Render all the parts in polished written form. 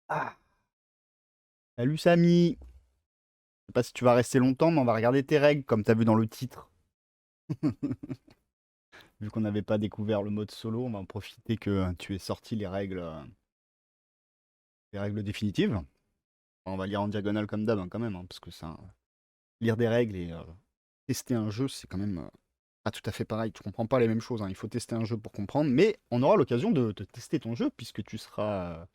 Ah, salut Samy. Je sais pas si tu vas rester longtemps, mais on va regarder tes règles, comme tu as vu dans le titre. Vu qu'on n'avait pas découvert le mode solo, on va en profiter que tu aies sorti les règles définitives. On va lire en diagonale comme d'hab, hein, quand même, hein, parce que ça, lire des règles et tester un jeu, c'est quand même pas tout à fait pareil. Tu comprends pas les mêmes choses, hein. Il faut tester un jeu pour comprendre, mais on aura l'occasion de tester ton jeu, puisque tu seras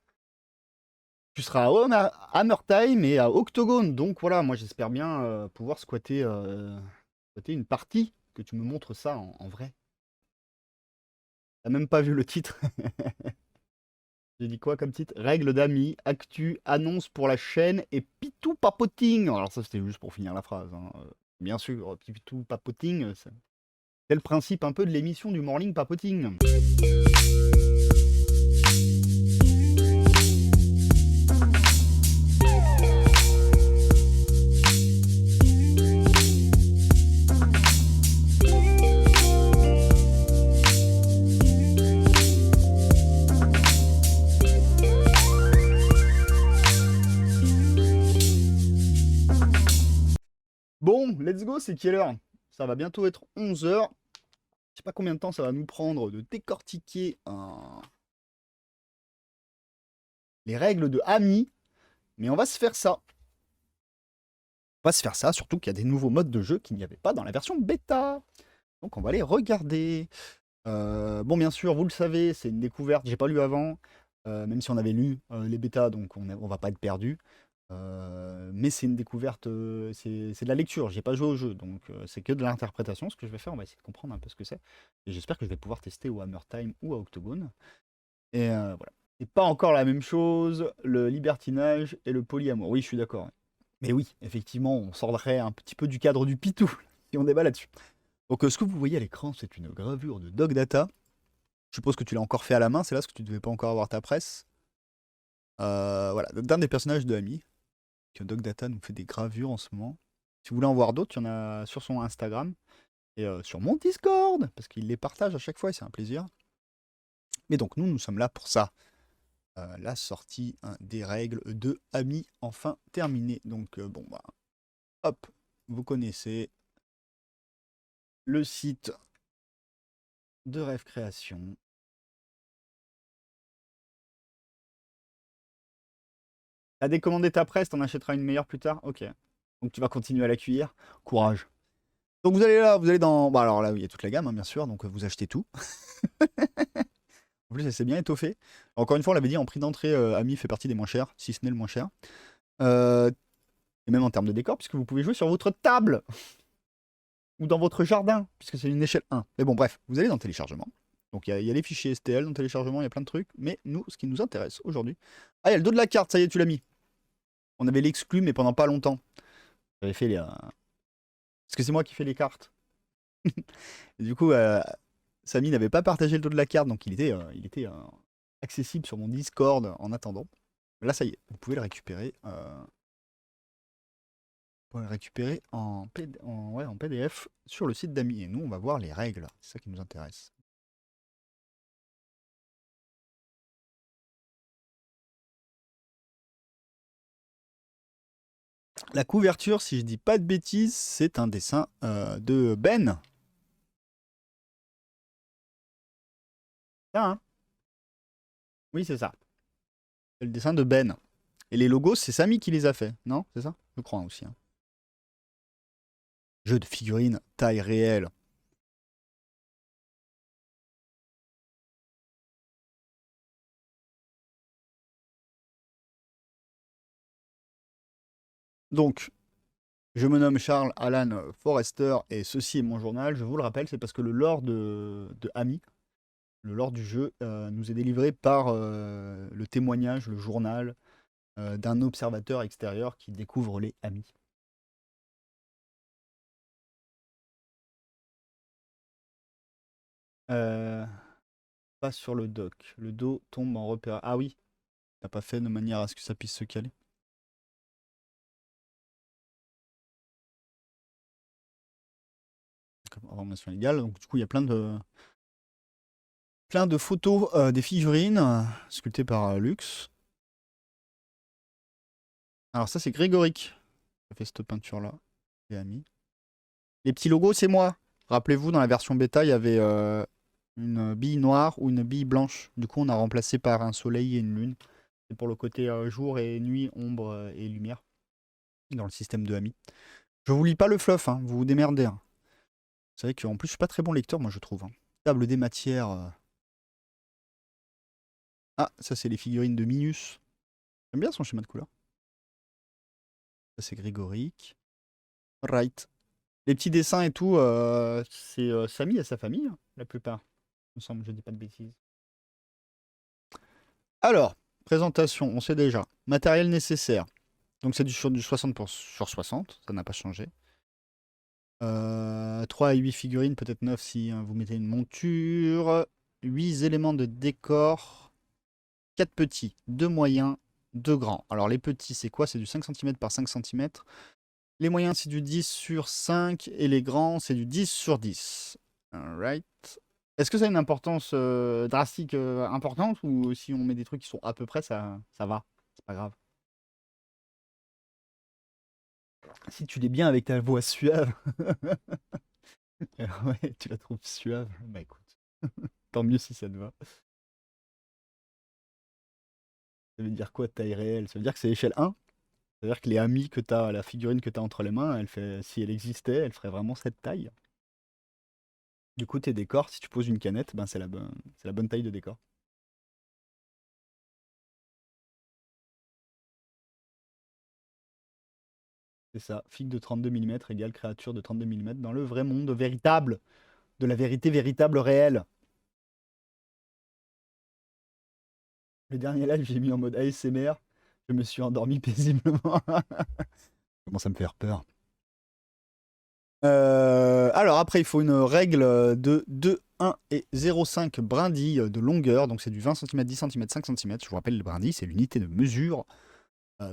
à Hammer Time et à Octogone. Donc voilà, moi j'espère bien pouvoir squatter une partie, que tu me montres ça en vrai. T'as même pas vu le titre. J'ai dit quoi comme titre? Règles d'amis, actu, annonce pour la chaîne et Pitou Papoting. Alors ça c'était juste pour finir la phrase, hein. Bien sûr, Pitou Papoting, c'est le principe un peu de l'émission du Morning Papoting. Bon, let's go, c'est quelle heure? Ça va bientôt être 11 heures. Je sais pas combien de temps ça va nous prendre de décortiquer les règles de Ami, mais on va se faire ça. On va se faire ça, surtout qu'il y a des nouveaux modes de jeu qu'il n'y avait pas dans la version bêta. Donc on va les regarder. Bon, bien sûr, vous le savez, c'est une découverte, j'ai pas lu avant, même si on avait lu les bêtas, donc on va pas être perdu. Mais c'est une découverte, c'est de la lecture, j'ai pas joué au jeu, donc c'est que de l'interprétation. Ce que je vais faire, on va essayer de comprendre un peu ce que c'est. Et j'espère que je vais pouvoir tester au Hammer Time ou à Octogone. Et voilà. C'est pas encore la même chose, le libertinage et le polyamour. Oui, je suis d'accord. Ouais. Mais oui, effectivement, on sortirait un petit peu du cadre du pitou si on débat là-dessus. Donc, ce que vous voyez à l'écran, c'est une gravure de Dog Data. Je suppose que tu l'as encore fait à la main, c'est là, parce que tu devais pas encore avoir ta presse. Voilà, d'un des personnages de Ami, que Dog Data nous fait des gravures en ce moment. Si vous voulez en voir d'autres, il y en a sur son Instagram et sur mon Discord, parce qu'il les partage à chaque fois et c'est un plaisir. Mais donc, nous sommes là pour ça. La sortie des règles de Ami, enfin terminée. Donc, bon, bah, hop, vous connaissez le site de Rêve Création. T'as décommandé ta presse, t'en achèteras une meilleure plus tard. Ok. Donc tu vas continuer à la cuire. Courage. Donc vous allez là, vous allez dans. Bah alors là, il y a toute la gamme, hein, bien sûr. Donc vous achetez tout. En plus, elle s'est bien étoffée. Encore une fois, on l'avait dit, en prix d'entrée, Ami fait partie des moins chers, si ce n'est le moins cher. Euh, et même en termes de décor, puisque vous pouvez jouer sur votre table ou dans votre jardin, puisque c'est une échelle 1. Mais bon, bref, vous allez dans téléchargement. Donc il y a les fichiers STL dans téléchargement, il y a plein de trucs. Mais nous, ce qui nous intéresse aujourd'hui. Ah, il y a le dos de la carte, ça y est, tu l'as mis. On avait l'exclu, mais pendant pas longtemps. J'avais fait les. Parce que c'est moi qui fais les cartes. Et du coup, Samy n'avait pas partagé le dos de la carte, donc il était accessible sur mon Discord en attendant. Là, ça y est, vous pouvez le récupérer. Vous pouvez le récupérer ouais, en PDF sur le site d'Ami. Et nous, on va voir les règles. C'est ça qui nous intéresse. La couverture, si je dis pas de bêtises, c'est un dessin de Ben. Ah, hein. Oui, c'est ça. C'est le dessin de Ben. Et les logos, c'est Samy qui les a fait, non? C'est ça? Je crois aussi, hein. Jeu de figurines, taille réelle. Donc, je me nomme Charles Alan Forrester et ceci est mon journal. Je vous le rappelle, c'est parce que le lore de Ami, le lore du jeu, nous est délivré par le témoignage, le journal d'un observateur extérieur qui découvre les Amis. Euh, Pas sur le doc. Le dos tombe en repère. Ah oui, t'as pas fait de manière à ce que ça puisse se caler. Comme information légale. Donc du coup, il y a plein de photos des figurines sculptées par Lux. Alors ça, c'est Grégoric qui a fait cette peinture-là. Les amis. Les petits logos, c'est moi. Rappelez-vous, dans la version bêta, il y avait une bille noire ou une bille blanche. Du coup, on a remplacé par un soleil et une lune. C'est pour le côté jour et nuit, ombre et lumière dans le système de Ami. Je vous lis pas le fluff, hein, vous vous démerdez. Hein. C'est vrai qu'en plus, je suis pas très bon lecteur, moi, je trouve. Hein. Table des matières. Ah, ça, c'est les figurines de Minus. J'aime bien son schéma de couleur. Ça, c'est Grégoric. Right. Les petits dessins et tout, c'est Samy et sa famille, hein, la plupart. Il me semble, je dis pas de bêtises. Alors, présentation, on sait déjà. Matériel nécessaire. Donc c'est sur du 60 sur 60, ça n'a pas changé. 3 à 8 figurines, peut-être 9 si hein, vous mettez une monture. 8 éléments de décor. 4 petits, 2 moyens, 2 grands. Alors les petits, c'est quoi? C'est du 5 cm par 5 cm. Les moyens, c'est du 10 sur 5. Et les grands, c'est du 10 sur 10. Alright. Est-ce que ça a une importance drastique importante ou si on met des trucs qui sont à peu près, ça va? C'est pas grave. Si tu l'es bien avec ta voix suave. Ouais, tu la trouves suave. Bah écoute, tant mieux si ça te va. Ça veut dire quoi taille réelle? Ça veut dire que c'est échelle 1? Ça veut dire que les amis que t'as, la figurine que t'as entre les mains, elle fait, si elle existait, elle ferait vraiment cette taille. Du coup, tes décors, si tu poses une canette, ben c'est la bonne taille de décor. C'est ça, figue de 32 mm égale créature de 32 mm dans le vrai monde véritable, de la vérité véritable réelle. Le dernier live, j'ai mis en mode ASMR, je me suis endormi paisiblement. Comment ça me faire peur. Alors après, il faut une règle de 2, 1 et 0,5 brindilles de longueur. Donc c'est du 20 cm, 10 cm, 5 cm. Je vous rappelle, le brindille, c'est l'unité de mesure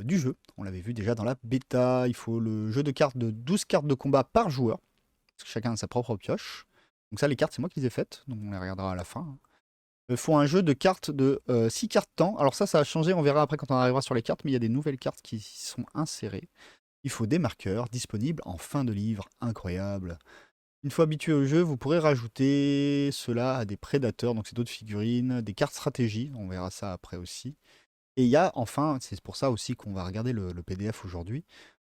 du jeu. On l'avait vu déjà dans la bêta. Il faut le jeu de cartes de 12 cartes de combat par joueur. Parce que chacun a sa propre pioche. Donc ça, les cartes, c'est moi qui les ai faites. Donc on les regardera à la fin. Il faut un jeu de cartes de 6 cartes temps. Alors ça a changé. On verra après quand on arrivera sur les cartes. Mais il y a des nouvelles cartes qui sont insérées. Il faut des marqueurs disponibles en fin de livre. Incroyable. Une fois habitué au jeu, vous pourrez rajouter cela à des prédateurs, donc c'est d'autres figurines, des cartes stratégie, on verra ça après aussi. Et il y a enfin, c'est pour ça aussi qu'on va regarder le PDF aujourd'hui,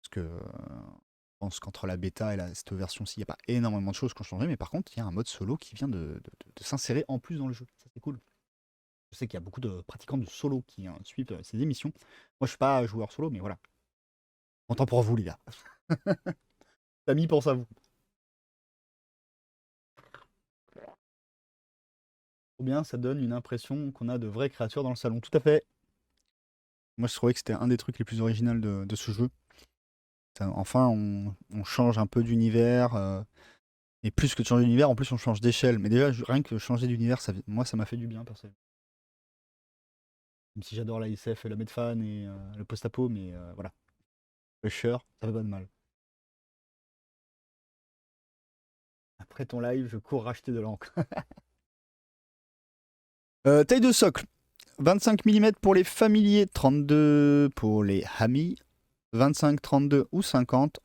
parce que je pense qu'entre la bêta et cette version-ci, il n'y a pas énormément de choses qui ont changé, mais par contre, il y a un mode solo qui vient de s'insérer en plus dans le jeu. Ça, c'est cool. Je sais qu'il y a beaucoup de pratiquants de solo qui suivent ces émissions. Moi, je suis pas joueur solo, mais voilà. Content pour vous, les gars. Samy pense à vous. Ou bien ça donne une impression qu'on a de vraies créatures dans le salon. Tout à fait. Moi, je trouvais que c'était un des trucs les plus originaux de ce jeu. Enfin, on change un peu d'univers. Et plus que de changer d'univers, en plus, on change d'échelle. Mais déjà, rien que changer d'univers, moi, ça m'a fait du bien, personnellement. Même si j'adore la SF et la Medfan et le post-apo, mais voilà. Pusher, ça fait pas de mal. Après ton live, je cours racheter de l'encre. Taille de socle. 25 mm pour les familiers, 32 pour les amis, 25, 32 ou 50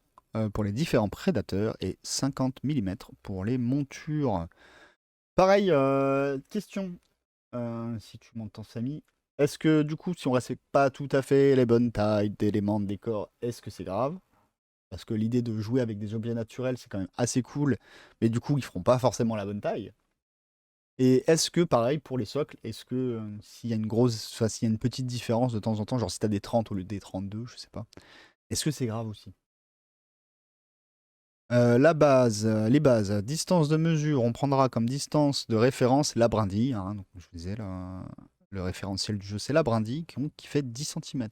pour les différents prédateurs et 50 mm pour les montures. Pareil, question, si tu m'entends Samy, est-ce que du coup si on respecte pas tout à fait les bonnes tailles d'éléments de décor, est-ce que c'est grave? Parce que l'idée de jouer avec des objets naturels c'est quand même assez cool, mais du coup ils feront pas forcément la bonne taille. Et est-ce que, pareil, pour les socles, est-ce que s'il y a une grosse, enfin, s'il y a une petite différence de temps en temps, genre si t'as des 30 au lieu des 32, je sais pas, est-ce que c'est grave aussi? La base, les bases, distance de mesure, on prendra comme distance de référence la brindille, hein, donc je vous disais, le référentiel du jeu, c'est la brindille qui fait 10 cm.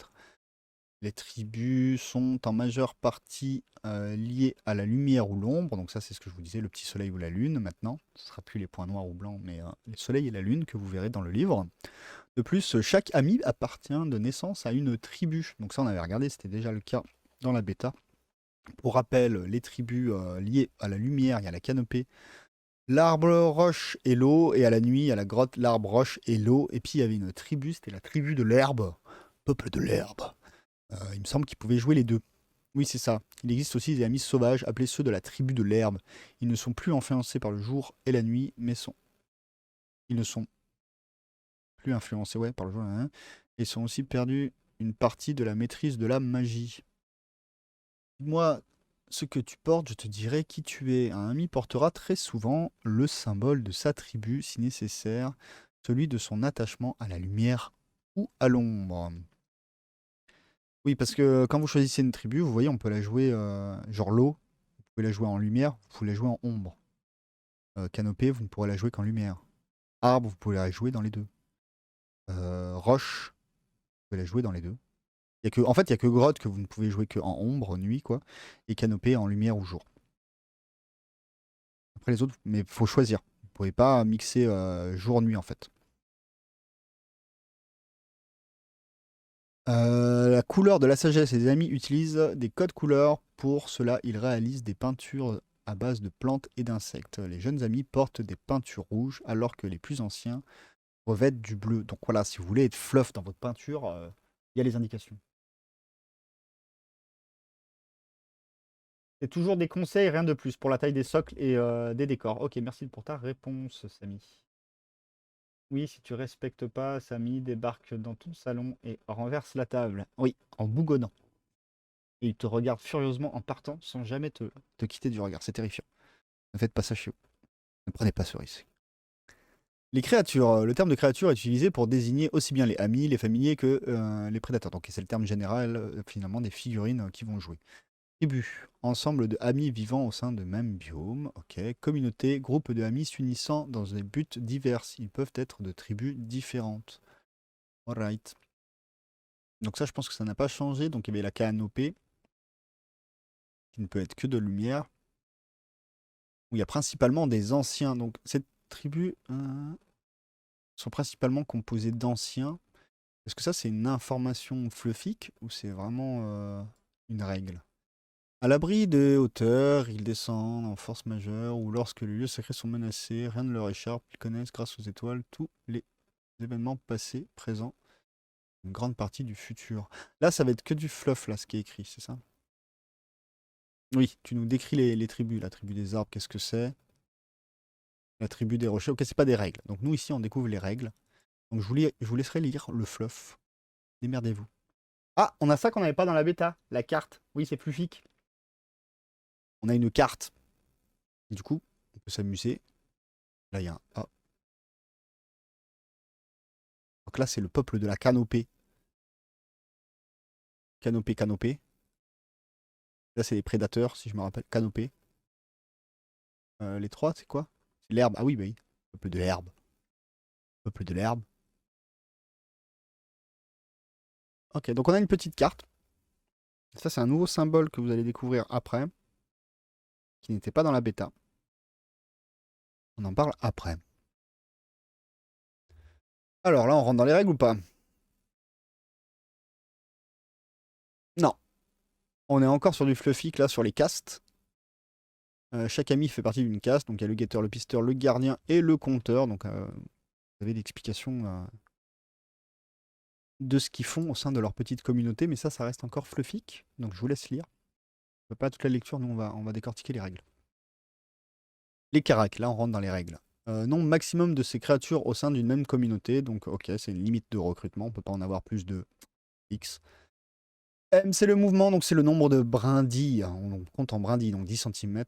Les tribus sont en majeure partie liées à la lumière ou l'ombre. Donc ça, c'est ce que je vous disais, le petit soleil ou la lune maintenant. Ce ne sera plus les points noirs ou blancs, mais le soleil et la lune que vous verrez dans le livre. De plus, chaque ami appartient de naissance à une tribu. Donc ça, on avait regardé, c'était déjà le cas dans la bêta. Pour rappel, les tribus liées à la lumière, il y a la canopée, l'arbre, roche et l'eau. Et à la nuit, il y a la grotte, l'arbre, roche et l'eau. Et puis il y avait une tribu, c'était la tribu de l'herbe. Peuple de l'herbe. Il me semble qu'il pouvait jouer les deux. Oui, c'est ça. Il existe aussi des amis sauvages, appelés ceux de la tribu de l'herbe. Ils ne sont plus influencés par le jour et la nuit, mais ils ne sont plus influencés par le jour et la nuit. Ils sont aussi perdus une partie de la maîtrise de la magie. Dis-moi ce que tu portes, je te dirai qui tu es. Un ami portera très souvent le symbole de sa tribu, si nécessaire, celui de son attachement à la lumière ou à l'ombre. Oui, parce que quand vous choisissez une tribu, vous voyez, on peut la jouer genre l'eau, vous pouvez la jouer en lumière, vous pouvez la jouer en ombre. Canopée, vous ne pourrez la jouer qu'en lumière. Arbre, vous pouvez la jouer dans les deux. Roche, vous pouvez la jouer dans les deux. En fait, il n'y a que grotte que vous ne pouvez jouer qu'en ombre, nuit, quoi. Et canopée en lumière ou jour. Après les autres, mais faut choisir. Vous pouvez pas mixer jour-nuit, en fait. La couleur de la sagesse et des amis utilisent des codes couleurs. Pour cela, ils réalisent des peintures à base de plantes et d'insectes. Les jeunes amis portent des peintures rouges, alors que les plus anciens revêtent du bleu. Donc voilà, si vous voulez être fluff dans votre peinture, il y a les indications. C'est toujours des conseils, rien de plus, pour la taille des socles et des décors. Ok, merci pour ta réponse, Samy. Oui, si tu respectes pas, Samy débarque dans ton salon et renverse la table. Oui, en bougonnant. Et il te regarde furieusement en partant sans jamais te quitter du regard. C'est terrifiant. Ne faites pas ça chez vous. Ne prenez pas ce risque. Les créatures. Le terme de créature est utilisé pour désigner aussi bien les amis, les familiers que les prédateurs. Donc c'est le terme général finalement des figurines qui vont jouer. Tribu. Ensemble de amis vivant au sein de même biome. Ok. Communauté. Groupe de amis s'unissant dans des buts divers. Ils peuvent être de tribus différentes. Alright. Donc ça, je pense que ça n'a pas changé. Donc il y avait la canopée, qui ne peut être que de lumière, où il y a principalement des anciens. Donc cette tribu sont principalement composées d'anciens. Est-ce que ça, c'est une information fluffique ou c'est vraiment une règle? À l'abri des hauteurs, ils descendent en force majeure ou lorsque les lieux sacrés sont menacés, rien ne leur échappe. Ils connaissent grâce aux étoiles tous les événements passés, présents, une grande partie du futur. Là, ça va être que du fluff, là, ce qui est écrit, c'est ça? Oui, tu nous décris les tribus. La tribu des arbres, qu'est-ce que c'est? La tribu des rochers, ok, c'est pas des règles. Donc nous, ici, on découvre les règles. Donc je vous laisserai lire le fluff. Démerdez-vous. Ah, on a ça qu'on n'avait pas dans la bêta, la carte. Oui, c'est fluffique. On a une carte. Du coup, on peut s'amuser. Là, il y a un A. Donc là, c'est le peuple de la canopée. Canopée, canopée. Là, c'est les prédateurs, si je me rappelle. Canopée. Les trois, c'est quoi? C'est l'herbe. Ah oui, bah oui. Peuple de l'herbe. Peuple de l'herbe. Ok, donc on a une petite carte. Ça, c'est un nouveau symbole que vous allez découvrir après, qui n'était pas dans la bêta. On en parle après. Alors là, on rentre dans les règles ou pas? Non. On est encore sur du fluffique, là, sur les castes. Chaque ami fait partie d'une caste. Donc il y a le guetteur, le pisteur, le gardien et le compteur. Donc vous avez l'explication de ce qu'ils font au sein de leur petite communauté. Mais ça reste encore fluffique. Donc je vous laisse lire. Pas toute la lecture, nous on va décortiquer les règles. Les caracs, là on rentre dans les règles. Nombre maximum de ces créatures au sein d'une même communauté. Donc ok, c'est une limite de recrutement. On peut pas en avoir plus de X. M, c'est le mouvement, donc c'est le nombre de brindilles. On compte en brindilles, donc 10 cm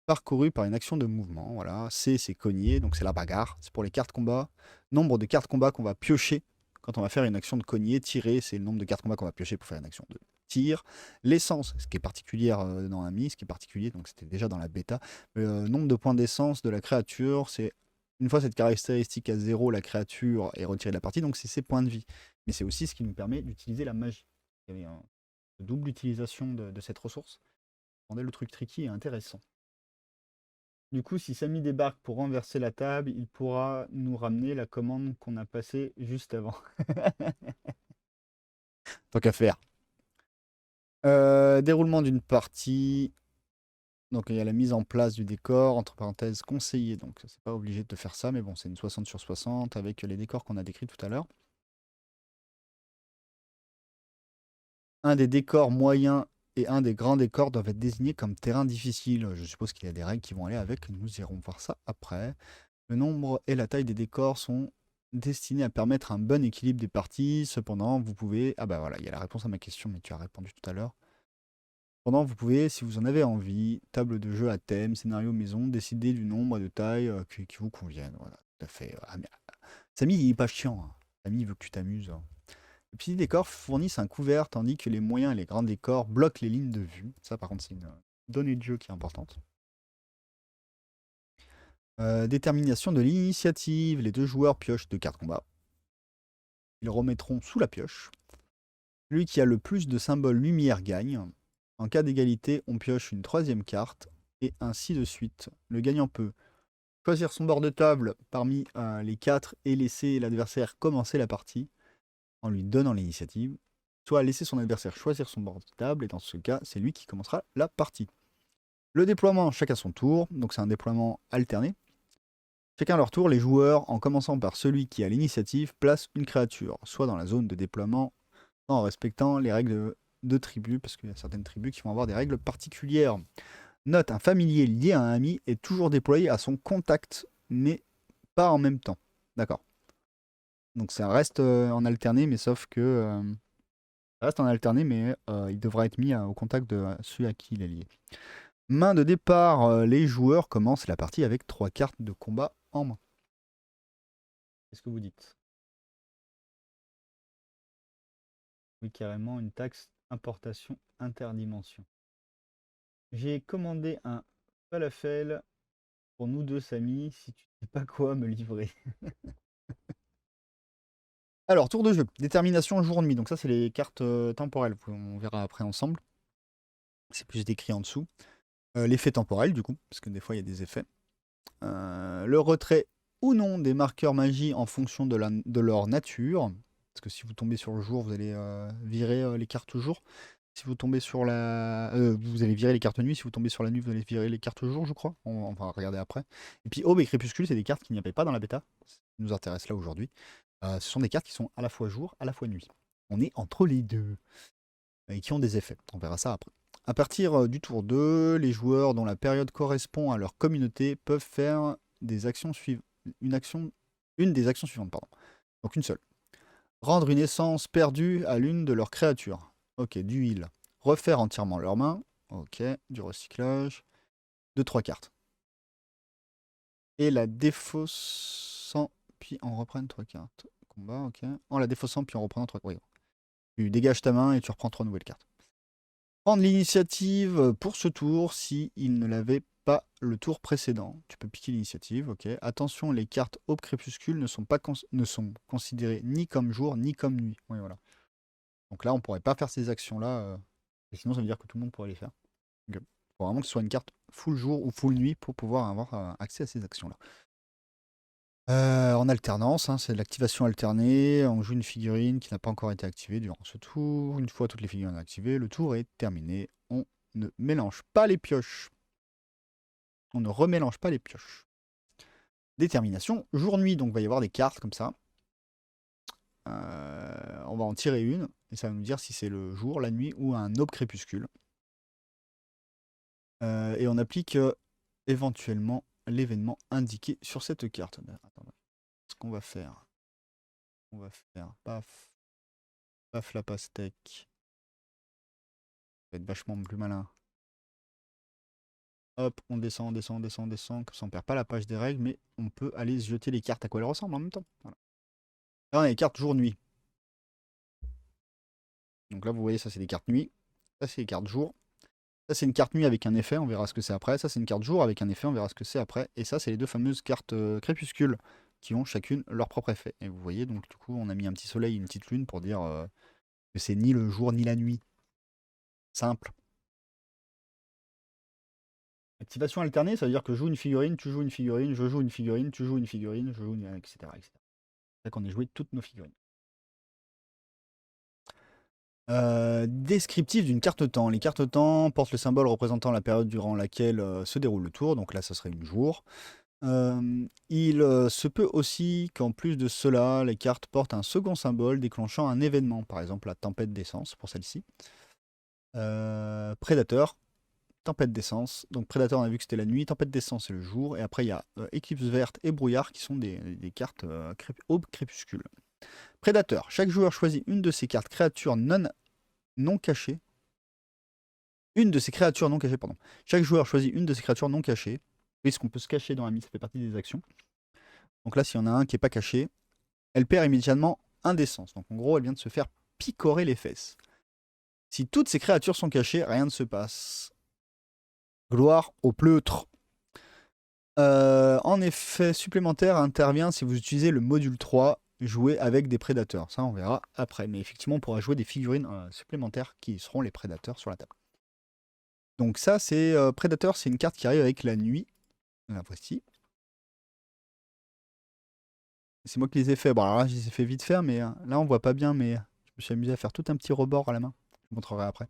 parcouru par une action de mouvement. Voilà. C, c'est cogner, donc c'est la bagarre. C'est pour les cartes combat. Nombre de cartes combat qu'on va piocher quand on va faire une action de cogner. Tirer, c'est le nombre de cartes combat qu'on va piocher pour faire une action de tir. L'essence, ce qui est particulière dans la mise, ce qui est particulier, donc c'était déjà dans la bêta. Le nombre de points d'essence de la créature, c'est une fois cette caractéristique à 0, la créature est retirée de la partie, donc c'est ses points de vie. Mais c'est aussi ce qui nous permet d'utiliser la magie. Il y avait une double utilisation de cette ressource. Rendait le truc tricky et intéressant. Du coup, si Samy débarque pour renverser la table, il pourra nous ramener la commande qu'on a passée juste avant. Tant qu'à faire. Déroulement d'une partie. Donc il y a la mise en place du décor, entre parenthèses conseillé. Donc c'est pas obligé de faire ça, mais bon, c'est une 60 sur 60 avec les décors qu'on a décrits tout à l'heure. Un des décors moyens et un des grands décors doivent être désignés comme terrain difficile. Je suppose qu'il y a des règles qui vont aller avec. Nous irons voir ça après. Le nombre et la taille des décors sont destinés à permettre un bon équilibre des parties. Cependant, vous pouvez... Ah bah voilà, il y a la réponse à ma question, mais tu as répondu tout à l'heure. Cependant, vous pouvez, si vous en avez envie, table de jeu à thème, scénario maison, décider du nombre et de taille qui vous conviennent. Voilà, tout à fait. Ah, mais... Samy, il est pas chiant, hein. Samy, il veut que tu t'amuses, hein. Les petits décors fournissent un couvert, tandis que les moyens et les grands décors bloquent les lignes de vue. Ça, par contre, c'est une donnée de jeu qui est importante. Détermination de l'initiative. Les deux joueurs piochent 2 cartes combat. Ils remettront sous la pioche. Celui qui a le plus de symboles lumière gagne. En cas d'égalité, on pioche une 3e carte, et ainsi de suite. Le gagnant peut choisir son bord de table parmi les 4 et laisser l'adversaire commencer la partie en lui donnant l'initiative, soit laisser son adversaire choisir son bord de table, et dans ce cas, c'est lui qui commencera la partie. Le déploiement, chacun son tour, donc c'est un déploiement alterné. Chacun leur tour, les joueurs, en commençant par celui qui a l'initiative, placent une créature, soit dans la zone de déploiement, en respectant les règles de tribu, parce qu'il y a certaines tribus qui vont avoir des règles particulières. Note, un familier lié à un ami est toujours déployé à son contact, mais pas en même temps. D'accord. Donc ça reste en alterné, mais sauf que... ça reste en alterné, mais il devra être mis au contact de celui à qui il est lié. Main de départ, les joueurs commencent la partie avec 3 cartes de combat en main. Qu'est-ce que vous dites? Oui, carrément, une taxe importation interdimension. J'ai commandé un falafel pour nous deux, Samy, si tu sais pas quoi me livrer. Alors, tour de jeu. Détermination jour-nuit. Donc ça, c'est les cartes temporelles. On verra après ensemble. C'est plus décrit en dessous. L'effet temporel, du coup, parce que des fois, il y a des effets. Le retrait ou non des marqueurs magie en fonction de leur nature. Parce que si vous tombez sur le jour, vous allez virer les cartes jour. Si vous tombez sur la... vous allez virer les cartes nuit. Si vous tombez sur la nuit, vous allez virer les cartes jour, je crois. On va regarder après. Et puis Aube et Crépuscule, c'est des cartes qui n'y avaient pas dans la bêta. Ça nous intéresse là aujourd'hui. Ce sont des cartes qui sont à la fois jour, à la fois nuit. On est entre les deux. Et qui ont des effets. On verra ça après. À partir du tour 2, les joueurs dont la période correspond à leur communauté peuvent faire des actions suivantes. Une des actions suivantes, pardon. Donc une seule. Rendre une essence perdue à l'une de leurs créatures. Ok, du heal. Refaire entièrement leurs mains. Ok, du recyclage. 2-3 cartes. Et la défaussant, puis en reprenne 3 cartes. Combat, ok. En la défaussant, puis en reprenant 3 cartes. Oui. Tu dégages ta main et tu reprends 3 nouvelles cartes. Prendre l'initiative pour ce tour si il ne l'avait pas le tour précédent. Tu peux piquer l'initiative, ok. Attention, les cartes Aube Crépuscule ne sont considérées ni comme jour ni comme nuit. Oui, voilà. Donc là, on pourrait pas faire ces actions-là. Et sinon, ça veut dire que tout le monde pourrait les faire. Il faut vraiment que ce soit une carte full jour ou full nuit pour pouvoir avoir accès à ces actions-là. En alternance, hein, c'est l'activation alternée. On joue une figurine qui n'a pas encore été activée durant ce tour. Une fois toutes les figurines activées, le tour est terminé. On ne mélange pas les pioches. On ne remélange pas les pioches. Détermination, jour-nuit, donc il va y avoir des cartes comme ça. On va en tirer une, et ça va nous dire si c'est le jour, la nuit ou un aube crépuscule. Et on applique éventuellement l'événement indiqué sur cette carte. Attends, ce qu'on va faire. On va faire paf, paf la pastèque. Ça va être vachement plus malin. Hop, on descend, on descend, on descend, on descend. Comme ça, on perd pas la page des règles, mais on peut aller se jeter les cartes à quoi elles ressemblent en même temps. Voilà. Là, on a les cartes jour-nuit. Donc là, vous voyez, ça, c'est des cartes nuit. Ça, c'est les cartes jour. Ça, c'est une carte nuit avec un effet, on verra ce que c'est après. Ça, c'est une carte jour avec un effet, on verra ce que c'est après. Et ça, c'est les deux fameuses cartes crépuscules qui ont chacune leur propre effet. Et vous voyez, donc du coup, on a mis un petit soleil, une petite lune pour dire que c'est ni le jour ni la nuit. Simple. Activation alternée, ça veut dire que je joue une figurine, tu joues une figurine, je joue une figurine, tu joues une figurine, je joue une... etc. etc. C'est qu'on ait joué toutes nos figurines. Descriptif d'une carte temps. Les cartes temps portent le symbole représentant la période durant laquelle se déroule le tour. Donc là, ça serait une jour. Il se peut aussi qu'en plus de cela, les cartes portent un second symbole déclenchant un événement, par exemple la tempête d'essence pour celle-ci. Prédateur, tempête d'essence. Donc Prédateur, on a vu que c'était la nuit, tempête d'essence, c'est le jour. Et après, il y a éclipse verte et brouillard qui sont des cartes aube crépuscule. Prédateur, chaque joueur choisit une de ses cartes créatures non cachées. Une de ses créatures non cachées, pardon. Chaque joueur choisit une de ses créatures non cachées. Puisqu'on peut se cacher dans la mise, ça fait partie des actions. Donc là, s'il y en a un qui n'est pas caché, elle perd immédiatement un d'essence. Donc en gros, elle vient de se faire picorer les fesses. Si toutes ces créatures sont cachées, rien ne se passe. Gloire au pleutre. En effet supplémentaire intervient si vous utilisez le module 3, jouer avec des prédateurs. Ça, on verra après. Mais effectivement, on pourra jouer des figurines supplémentaires qui seront les prédateurs sur la table. Donc ça, c'est prédateur, c'est une carte qui arrive avec la nuit. La voici. C'est moi qui les ai fait. Bon, alors là, je les ai fait vite faire, mais là, on voit pas bien, mais je me suis amusé à faire tout un petit rebord à la main. Je vous montrerai après.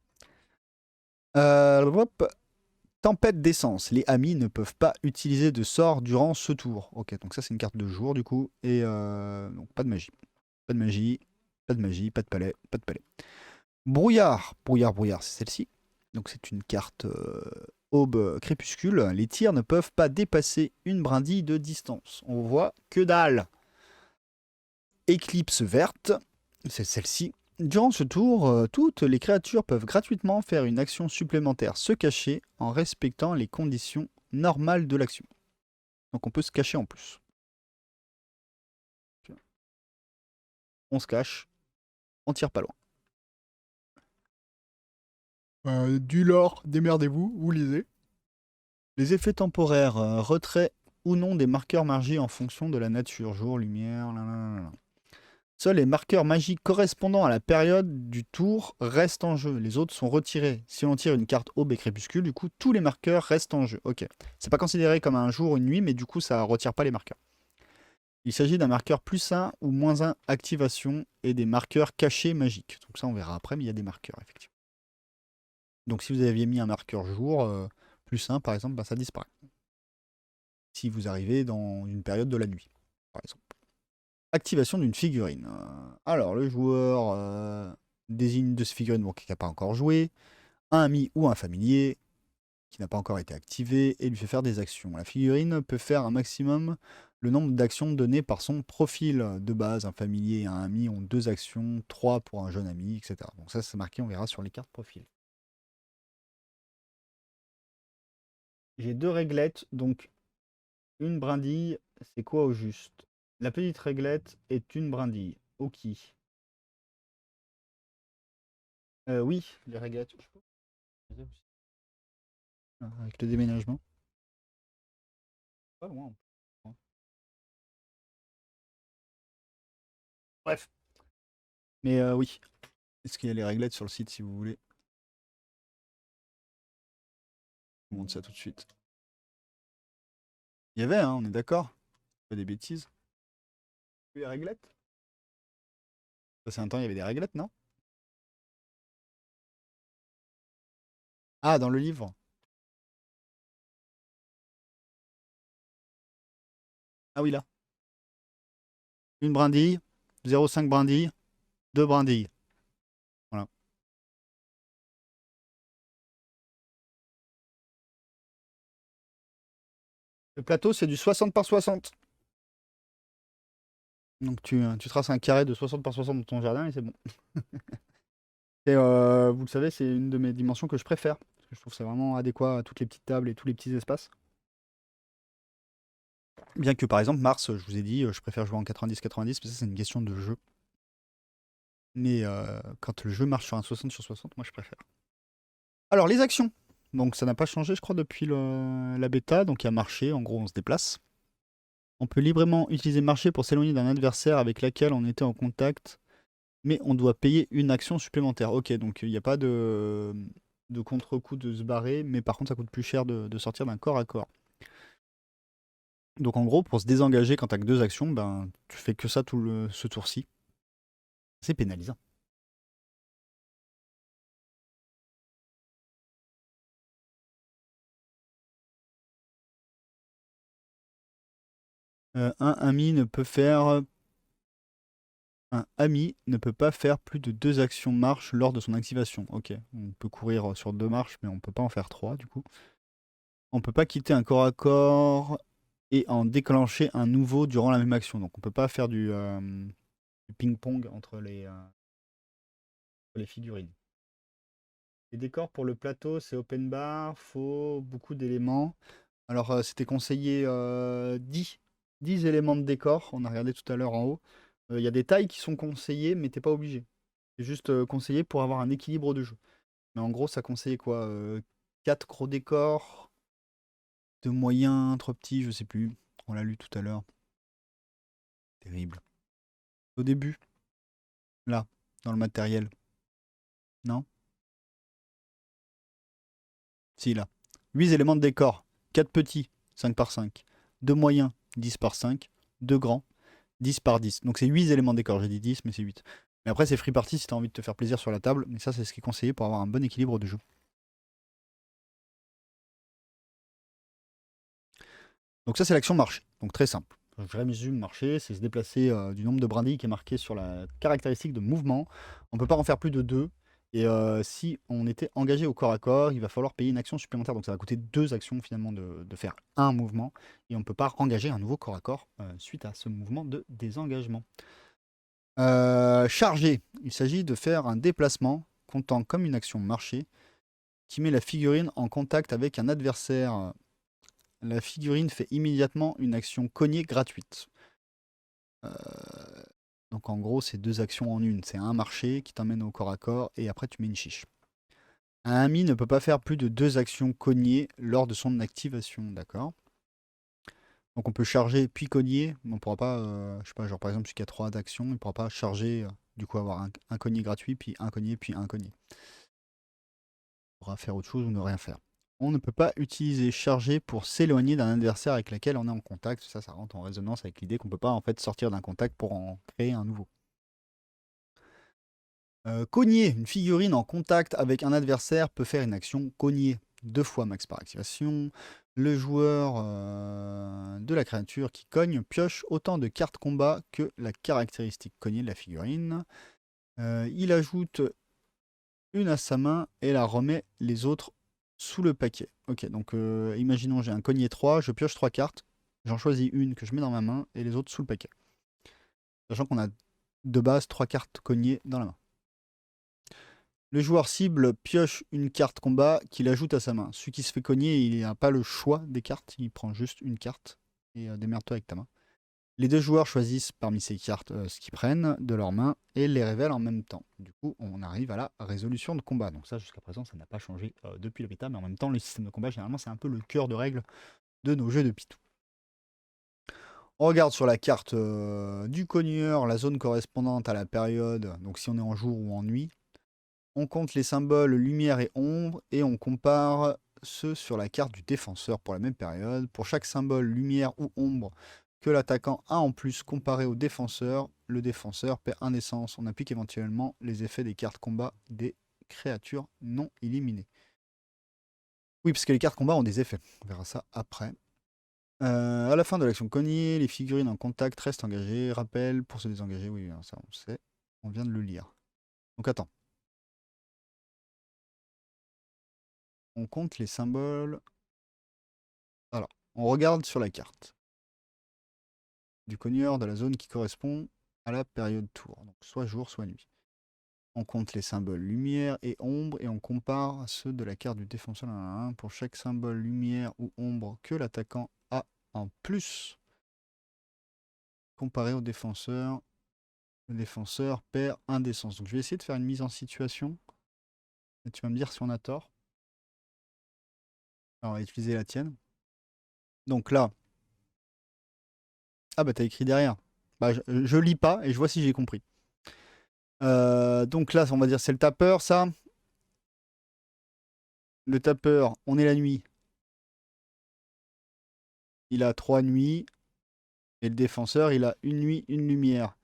Hop. Tempête d'essence. Les amis ne peuvent pas utiliser de sort durant ce tour. Ok, donc ça, c'est une carte de jour, du coup. Et donc, pas de magie. Pas de magie, pas de magie, pas de palais, pas de palais. Brouillard. Brouillard, brouillard, c'est celle-ci. Donc, c'est une carte aube crépuscule. Les tirs ne peuvent pas dépasser une brindille de distance. On voit que dalle. Éclipse verte, c'est celle-ci. Durant ce tour, toutes les créatures peuvent gratuitement faire une action supplémentaire, se cacher en respectant les conditions normales de l'action. Donc on peut se cacher en plus. On se cache, on tire pas loin. Du lore, démerdez-vous, vous lisez. Les effets temporaires, retrait ou non des marqueurs magiques en fonction de la nature, jour, lumière, là. Seuls les marqueurs magiques correspondant à la période du tour restent en jeu. Les autres sont retirés. Si on tire une carte aube et crépuscule, du coup, tous les marqueurs restent en jeu. Ok. C'est pas considéré comme un jour ou une nuit, mais du coup, ça retire pas les marqueurs. Il s'agit d'un marqueur +1 ou -1 activation et des marqueurs cachés magiques. Donc ça, on verra après, mais il y a des marqueurs, effectivement. Donc si vous aviez mis un marqueur jour, +1 par exemple, bah, ça disparaît. Si vous arrivez dans une période de la nuit, par exemple. Activation d'une figurine. Alors, le joueur désigne de ces figurines qui n'a pas encore joué, un ami ou un familier qui n'a pas encore été activé et lui fait faire des actions. La figurine peut faire un maximum le nombre d'actions données par son profil de base. Un familier et un ami ont 2 actions, 3 pour un jeune ami, etc. Donc ça, c'est marqué, on verra sur les cartes profil. J'ai 2 réglettes, donc une brindille, c'est quoi au juste? La petite réglette est une brindille. Ok. Oui, les réglettes. Avec le déménagement. Pas loin. Bref. Mais oui. Est-ce qu'il y a les réglettes sur le site si vous voulez? Je vous montre ça tout de suite. Il y avait, hein, on est d'accord? Pas des bêtises. Les réglettes? Ça c'est un temps, il y avait des réglettes, non? Ah, dans le livre. Ah oui, là. Une brindille, 0,5 brindilles, 2 brindilles. Voilà. Le plateau, c'est du 60 par 60. Donc tu traces un carré de 60 par 60 dans ton jardin et c'est bon. Et vous le savez, c'est une de mes dimensions que je préfère. Parce que je trouve que c'est vraiment adéquat à toutes les petites tables et tous les petits espaces. Bien que par exemple, Mars, je vous ai dit, je préfère jouer en 90-90, mais ça c'est une question de jeu. Mais quand le jeu marche sur un 60 sur 60, moi je préfère. Alors les actions. Donc ça n'a pas changé, je crois, depuis la bêta. Donc il y a marché, en gros on se déplace. On peut librement utiliser marché pour s'éloigner d'un adversaire avec laquelle on était en contact, mais on doit payer une action supplémentaire. Ok, donc il n'y a pas de contre-coup de se barrer, mais par contre ça coûte plus cher de sortir d'un corps à corps. Donc en gros, pour se désengager quand t'as que 2 actions, ben tu fais que ça ce tour-ci. C'est pénalisant. Un ami ne peut faire... Un ami ne peut pas faire plus de 2 actions marche lors de son activation. Ok, on peut courir sur 2 marches, mais on peut pas en faire 3 du coup. On peut pas quitter un corps à corps et en déclencher un nouveau durant la même action. Donc on peut pas faire du ping-pong entre les figurines. Les décors pour le plateau, c'est open bar, faut beaucoup d'éléments. Alors c'était conseillé 10 éléments de décor, on a regardé tout à l'heure en haut. Il y a des tailles qui sont conseillées, mais t'es pas obligé. C'est juste conseillé pour avoir un équilibre de jeu. Mais en gros, ça conseillait quoi 4 gros décors, de moyens, 3 petits, je sais plus. On l'a lu tout à l'heure. Terrible. Au début, là, dans le matériel. Non? Si, là. 8 éléments de décor. 4 petits, 5 par 5. 2 moyens, 10 par 5. 2 grands, 10 par 10. Donc c'est 8 éléments de décor. J'ai dit 10, mais c'est 8. Mais après, c'est free party si t'as envie de te faire plaisir sur la table. Mais ça, c'est ce qui est conseillé pour avoir un bon équilibre de jeu. Donc ça, c'est l'action marché. Donc très simple. Je résume marcher, c'est se déplacer du nombre de brindilles qui est marqué sur la caractéristique de mouvement. On ne peut pas en faire plus de 2. Et si on était engagé au corps à corps, il va falloir payer une action supplémentaire. Donc ça va coûter 2 actions finalement de faire un mouvement. Et on ne peut pas engager un nouveau corps à corps suite à ce mouvement de désengagement. Charger. Il s'agit de faire un déplacement comptant comme une action marché qui met la figurine en contact avec un adversaire. La figurine fait immédiatement une action cognée gratuite. Euh, donc en gros, c'est 2 actions en une. C'est un marché qui t'emmène au corps à corps et après tu mets une chiche. Un ami ne peut pas faire plus de 2 actions cognées lors de son activation, d'accord. Donc on peut charger puis cogner, mais on pourra pas, je sais pas, genre par exemple jusqu'à 3 d'actions, il ne pourra pas charger, du coup avoir un cogné gratuit, puis un cogné, puis un cogné. On pourra faire autre chose ou ne rien faire. On ne peut pas utiliser charger pour s'éloigner d'un adversaire avec lequel on est en contact. Ça rentre en résonance avec l'idée qu'on ne peut pas en fait sortir d'un contact pour en créer un nouveau. Cogner une figurine en contact avec un adversaire peut faire une action cogner 2 fois max par activation. Le joueur de la créature qui cogne pioche autant de cartes combat que la caractéristique cogner de la figurine. Il ajoute une à sa main et la remet les autres sous le paquet. Ok, donc imaginons j'ai un cogné 3, je pioche 3 cartes, j'en choisis une que je mets dans ma main et les autres sous le paquet. Sachant qu'on a de base 3 cartes cognées dans la main. Le joueur cible pioche une carte combat qu'il ajoute à sa main. Celui qui se fait cogner, il n'a pas le choix des cartes, il prend juste une carte et démerde-toi avec ta main. Les 2 joueurs choisissent parmi ces cartes ce qu'ils prennent de leurs mains et les révèlent en même temps. Du coup, on arrive à la résolution de combat. Donc ça, jusqu'à présent, ça n'a pas changé depuis le bêta, mais en même temps, le système de combat, généralement, c'est un peu le cœur de règle de nos jeux de Pitou. On regarde sur la carte du cogneur la zone correspondante à la période, donc si on est en jour ou en nuit. On compte les symboles lumière et ombre et on compare ceux sur la carte du défenseur pour la même période. Pour chaque symbole lumière ou ombre que l'attaquant a en plus comparé au défenseur, le défenseur perd un essence. On applique éventuellement les effets des cartes combat des créatures non éliminées. Oui, parce que les cartes combat ont des effets. On verra ça après. À la fin de l'action cogner, les figurines en contact restent engagées. Rappel pour se désengager. Oui, ça on sait. On vient de le lire. Donc attends. On compte les symboles. Alors, on regarde sur la carte du cogneur de la zone qui correspond à la période tour, donc soit jour, soit nuit. On compte les symboles lumière et ombre et on compare ceux de la carte du défenseur pour chaque symbole lumière ou ombre que l'attaquant a en plus comparé au défenseur. Le défenseur perd un d'essence. Donc je vais essayer de faire une mise en situation et tu vas me dire si on a tort. Alors, on va utiliser la tienne. Donc là, ah bah t'as écrit derrière. Bah je lis pas et je vois si j'ai compris. Donc là, on va dire c'est le tapeur, ça. Le tapeur, on est la nuit. Il a 3 nuits. Et le défenseur, il a une nuit, une lumière.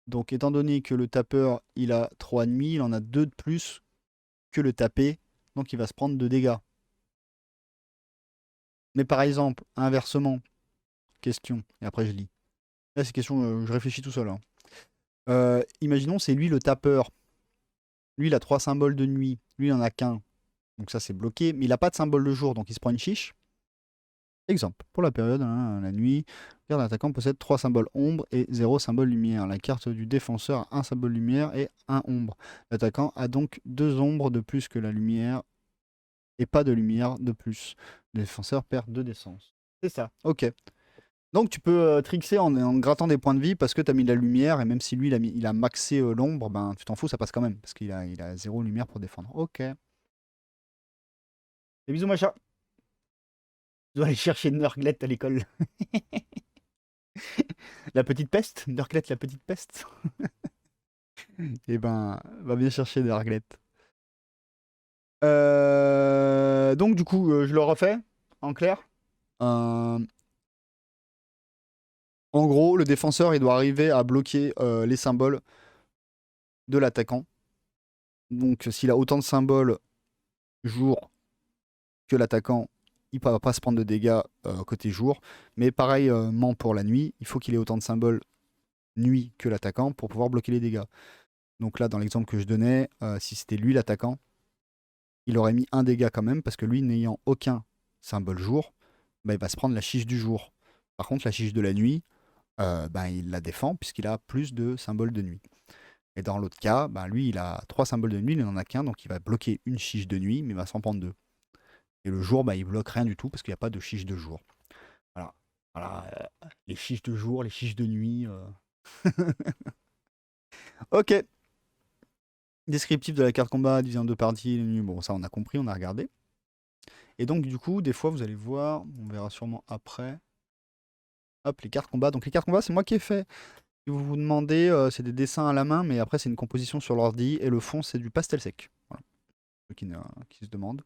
Donc étant donné que le tapeur, il a 3 nuits, il en a 2 de plus que le tapé. Donc il va se prendre 2 dégâts. Mais par exemple, inversement, question, et après je lis. Là, c'est question, je réfléchis tout seul. Hein. Imaginons, c'est lui le tapeur. Lui, il a 3 symboles de nuit. Lui, il en a qu'un. Donc ça, c'est bloqué. Mais il n'a pas de symbole de jour, donc il se prend une chiche. Exemple, pour la période, hein, la nuit, la carte d'attaquant possède 3 symboles ombre et 0 symbole lumière. La carte du défenseur a un symbole lumière et un ombre. L'attaquant a donc 2 ombres de plus que la lumière et pas de lumière de plus. Le défenseur perd 2 d'essence. C'est ça, ok. Donc tu peux trickser en grattant des points de vie parce que tu as mis de la lumière et même si lui il a maxé l'ombre, ben tu t'en fous, ça passe quand même parce qu'il a 0 lumière pour défendre. Ok. Et bisous machin. Je dois aller chercher Nurglet à l'école. La petite peste, Nurglet la petite peste. Et ben, va bien chercher Nurglet. Donc du coup, je le refais en clair. Euh, En gros, le défenseur il doit arriver à bloquer les symboles de l'attaquant. Donc s'il a autant de symboles jour que l'attaquant, il ne va pas se prendre de dégâts côté jour. Mais pareillement pour la nuit, il faut qu'il ait autant de symboles nuit que l'attaquant pour pouvoir bloquer les dégâts. Donc là, dans l'exemple que je donnais, si c'était lui l'attaquant, il aurait mis un dégât quand même, parce que lui, n'ayant aucun symbole jour, bah, il va se prendre la chiche du jour. Par contre, la chiche de la nuit, bah, il la défend, puisqu'il a plus de symboles de nuit. Et dans l'autre cas, bah, lui, il a 3 symboles de nuit, il n'en a qu'un, donc il va bloquer une chiche de nuit, mais il va s'en prendre 2. Et le jour, bah, il bloque rien du tout, parce qu'il n'y a pas de chiche de jour. Voilà. Voilà, les chiches de jour, les chiches de nuit. Ok. Descriptif de la carte combat, divisé en 2 parties, les nuits. Bon, ça on a compris, on a regardé. Et donc, du coup, des fois, vous allez voir, on verra sûrement après. Hop, les cartes combat. Donc, les cartes combat, c'est moi qui ai fait. Si vous vous demandez, c'est des dessins à la main, mais après, c'est une composition sur l'ordi. Et le fond, c'est du pastel sec. Voilà. Ceux qui se demandent.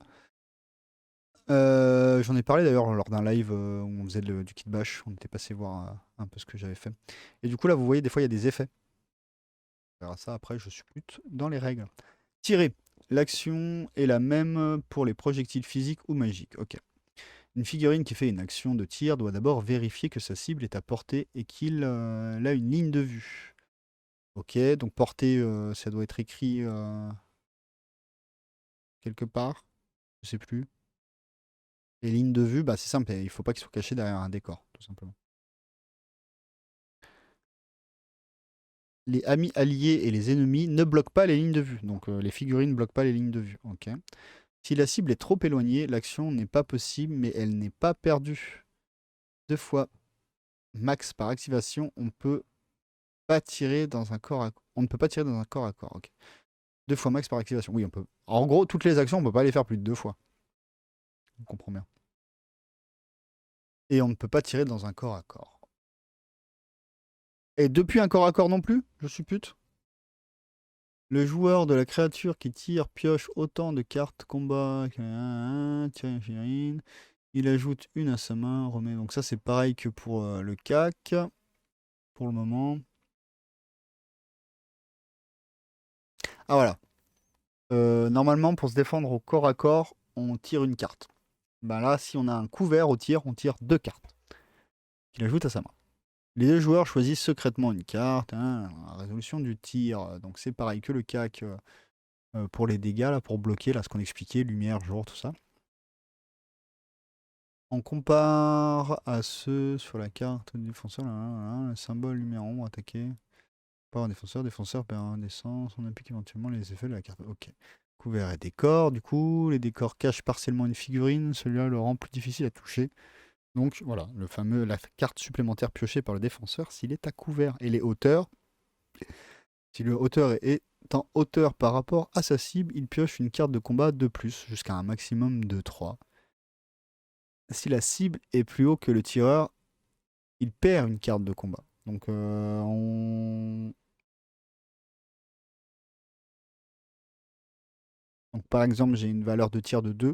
J'en ai parlé d'ailleurs lors d'un live où on faisait du kit bash. On était passé voir un peu ce que j'avais fait. Et du coup, là, vous voyez, des fois, il y a des effets. On verra ça après, je suis plus dans les règles. Tirer. L'action est la même pour les projectiles physiques ou magiques. Ok. Une figurine qui fait une action de tir doit d'abord vérifier que sa cible est à portée et qu'il a une ligne de vue. Ok, donc portée, ça doit être écrit quelque part. Je sais plus. Les lignes de vue, bah c'est simple, il faut pas qu'ils soient cachés derrière un décor, tout simplement. Les amis alliés et les ennemis ne bloquent pas les lignes de vue. Donc les figurines ne bloquent pas les lignes de vue. Ok. Si la cible est trop éloignée, l'action n'est pas possible, mais elle n'est pas perdue. 2 fois max par activation, on peut pas tirer dans un corps à on ne peut pas tirer dans un corps à corps. Ok. 2 fois max par activation. Oui, on peut. En gros, toutes les actions, on peut pas les faire plus de 2 fois. On comprend bien. Et on ne peut pas tirer dans un corps à corps. Et depuis un corps à corps non plus, je suis pute. Le joueur de la créature qui tire pioche autant de cartes combat. Il ajoute une à sa main, remet. Donc ça c'est pareil que pour le CAC. Pour le moment. Ah voilà. Normalement pour se défendre au corps à corps, on tire une carte. Ben là, si on a un couvert au tir, on tire 2 cartes. Qu'il ajoute à sa main. Les 2 joueurs choisissent secrètement une carte. Hein, la résolution du tir. Donc c'est pareil que le CAC pour les dégâts, là, pour bloquer, là, ce qu'on expliquait, lumière, jour, tout ça. On compare à ceux sur la carte du défenseur, le symbole lumière ombre attaqué par un défenseur. Défenseur perd un d'essence, on applique éventuellement les effets de la carte. Ok. Couvert et décor, du coup, les décors cachent partiellement une figurine, celui-là le rend plus difficile à toucher. Donc voilà, la carte supplémentaire piochée par le défenseur s'il est à couvert. Et les hauteurs, si le hauteur est en hauteur par rapport à sa cible, il pioche une carte de combat de plus, jusqu'à un maximum de 3. Si la cible est plus haut que le tireur, il perd une carte de combat. Donc Donc par exemple, j'ai une valeur de tir de 2.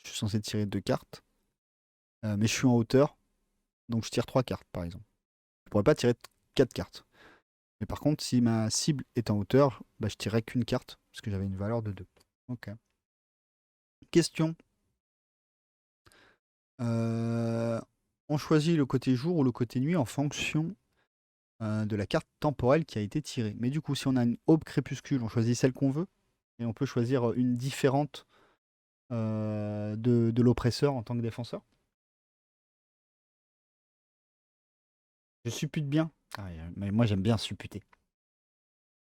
Je suis censé tirer 2 cartes. Mais je suis en hauteur. Donc je tire 3 cartes, par exemple. Je pourrais pas tirer 4 cartes. Mais par contre, si ma cible est en hauteur, bah, je tirerai qu'une carte. Parce que j'avais une valeur de 2. Ok. Question. On choisit le côté jour ou le côté nuit en fonction de la carte temporelle qui a été tirée. Mais du coup, si on a une aube crépuscule, on choisit celle qu'on veut. Et on peut choisir une différente de l'oppresseur en tant que défenseur. Je suppute bien. Ah, mais moi j'aime bien supputer.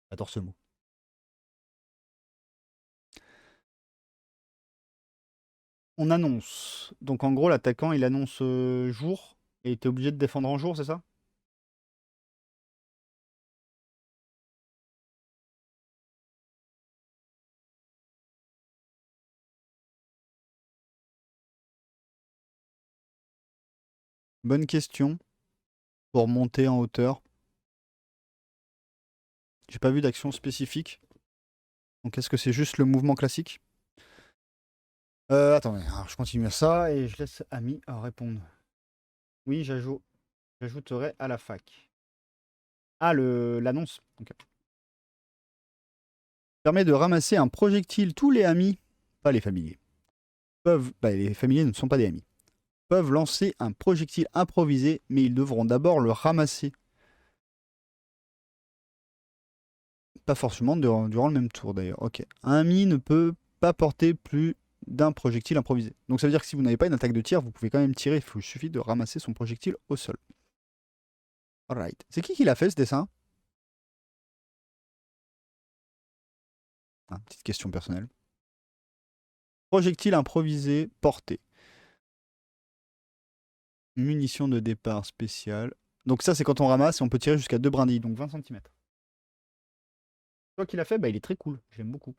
J'adore ce mot. On annonce. Donc en gros, l'attaquant il annonce jour et t'es obligé de défendre en jour, c'est ça? Bonne question. Pour monter en hauteur. J'ai pas vu d'action spécifique. Donc est-ce que c'est juste le mouvement classique? Attendez, alors je continue à ça et je laisse Ami répondre. Oui, j'ajouterai à la fac. Ah, l'annonce. Ok. Permet de ramasser un projectile. Tous les amis, pas les familiers, peuvent. Bah, les familiers ne sont pas des amis. Peuvent lancer un projectile improvisé, mais ils devront d'abord le ramasser. Pas forcément durant le même tour d'ailleurs. Ok. Un ami ne peut pas porter plus d'un projectile improvisé. Donc ça veut dire que si vous n'avez pas une attaque de tir, vous pouvez quand même tirer. Il suffit de ramasser son projectile au sol. Alright. C'est qui l'a fait ce dessin? Ah, petite question personnelle. Projectile improvisé porté. Munitions de départ spéciale. Donc ça c'est quand on ramasse et on peut tirer jusqu'à 2 brindilles, donc 20 cm. Toi qui l'a fait, bah, il est très cool. J'aime beaucoup.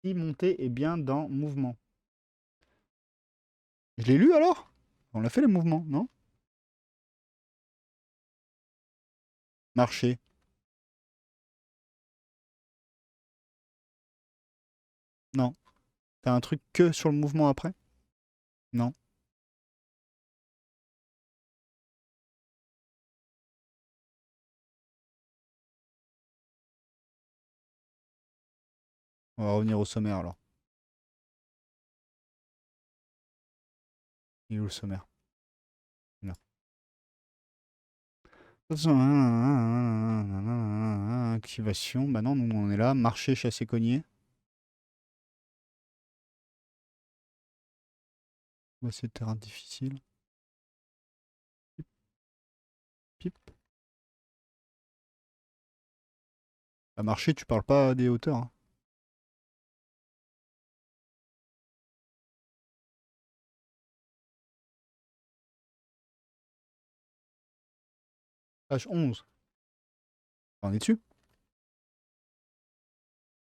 Si monter est bien dans mouvement. Je l'ai lu alors? On l'a fait les mouvements, non? Marcher. Non. T'as un truc que sur le mouvement après? Non. On va revenir au sommaire alors. Il est où le sommaire? Là. Activation. Bah non, nous on est là. Marcher, chasser, cogner. C'est terrain difficile. Pip, pip. À marcher, tu parles pas des hauteurs, hein. Page 11. On est dessus?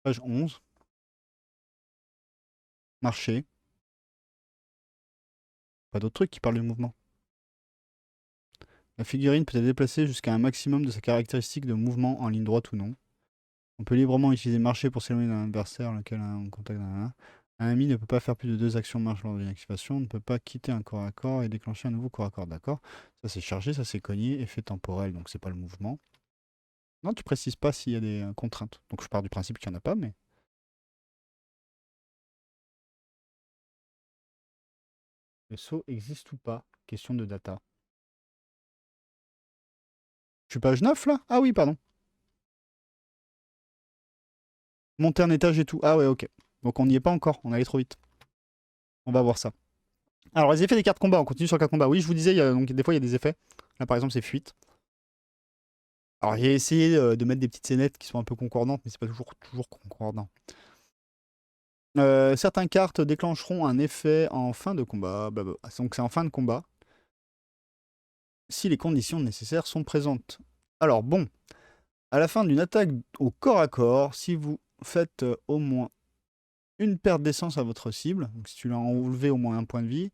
Page 11. Marcher. Pas d'autres trucs qui parlent du mouvement. La figurine peut être déplacée jusqu'à un maximum de sa caractéristique de mouvement en ligne droite ou non. On peut librement utiliser marcher pour s'éloigner d'un adversaire lequel on contact. Un ami ne peut pas faire plus de 2 actions marche lors d'une activation, ne peut pas quitter un corps à corps et déclencher un nouveau corps à corps, d'accord? Ça c'est chargé, ça c'est cogné, effet temporel, donc c'est pas le mouvement. Non, tu précises pas s'il y a des contraintes. Donc je pars du principe qu'il n'y en a pas, mais... Le saut existe ou pas? Question de data. Je suis page 9 là? Ah oui, pardon. Monter un étage et tout. Ah ouais, ok. Donc on n'y est pas encore, on allait trop vite. On va voir ça. Alors les effets des cartes combat, on continue sur les cartes combat. Oui, je vous disais, donc, des fois il y a des effets. Là par exemple c'est fuite. Alors j'ai essayé de mettre des petites scénettes qui sont un peu concordantes, mais c'est pas toujours concordant. Certaines cartes déclencheront un effet en fin de combat. Blablabla. Donc c'est en fin de combat. Si les conditions nécessaires sont présentes. Alors bon, à la fin d'une attaque au corps à corps, si vous faites au moins une perte d'essence à votre cible, donc si tu l'as enlevé au moins un point de vie,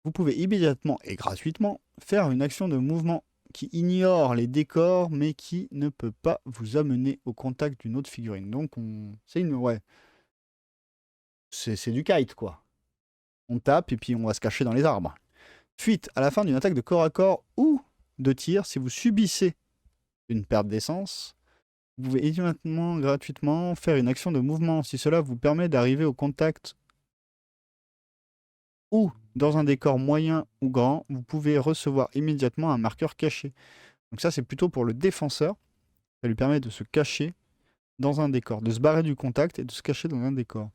vous pouvez immédiatement et gratuitement faire une action de mouvement qui ignore les décors mais qui ne peut pas vous amener au contact d'une autre figurine. Donc c'est une... Ouais. C'est du kite quoi. On tape et puis on va se cacher dans les arbres. Fuite à la fin d'une attaque de corps à corps ou de tir, si vous subissez une perte d'essence, vous pouvez immédiatement, gratuitement, faire une action de mouvement si cela vous permet d'arriver au contact ou dans un décor moyen ou grand, vous pouvez recevoir immédiatement un marqueur caché. Donc ça, c'est plutôt pour le défenseur. Ça lui permet de se cacher dans un décor, de se barrer du contact et de se cacher dans un décor.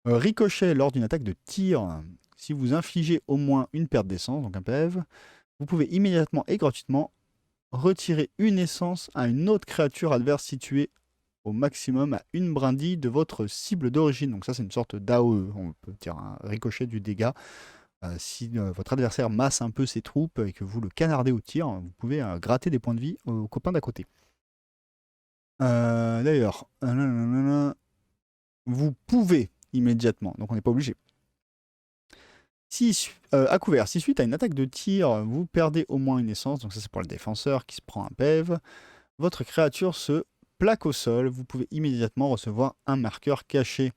Ricochet lors d'une attaque de tir. Si vous infligez au moins une perte d'essence, donc un PEV, vous pouvez immédiatement et gratuitement retirer une essence à une autre créature adverse située au maximum à une brindille de votre cible d'origine. Donc ça, c'est une sorte d'AOE, on peut dire un ricochet du dégât. Si votre adversaire masse un peu ses troupes et que vous le canardez au tir, vous pouvez gratter des points de vie aux copains d'à côté. D'ailleurs, vous pouvez immédiatement, donc on n'est pas obligé. Si, à couvert, si suite à une attaque de tir, vous perdez au moins une essence, donc ça c'est pour le défenseur qui se prend un PEV, votre créature se plaque au sol, vous pouvez immédiatement recevoir un marqueur caché.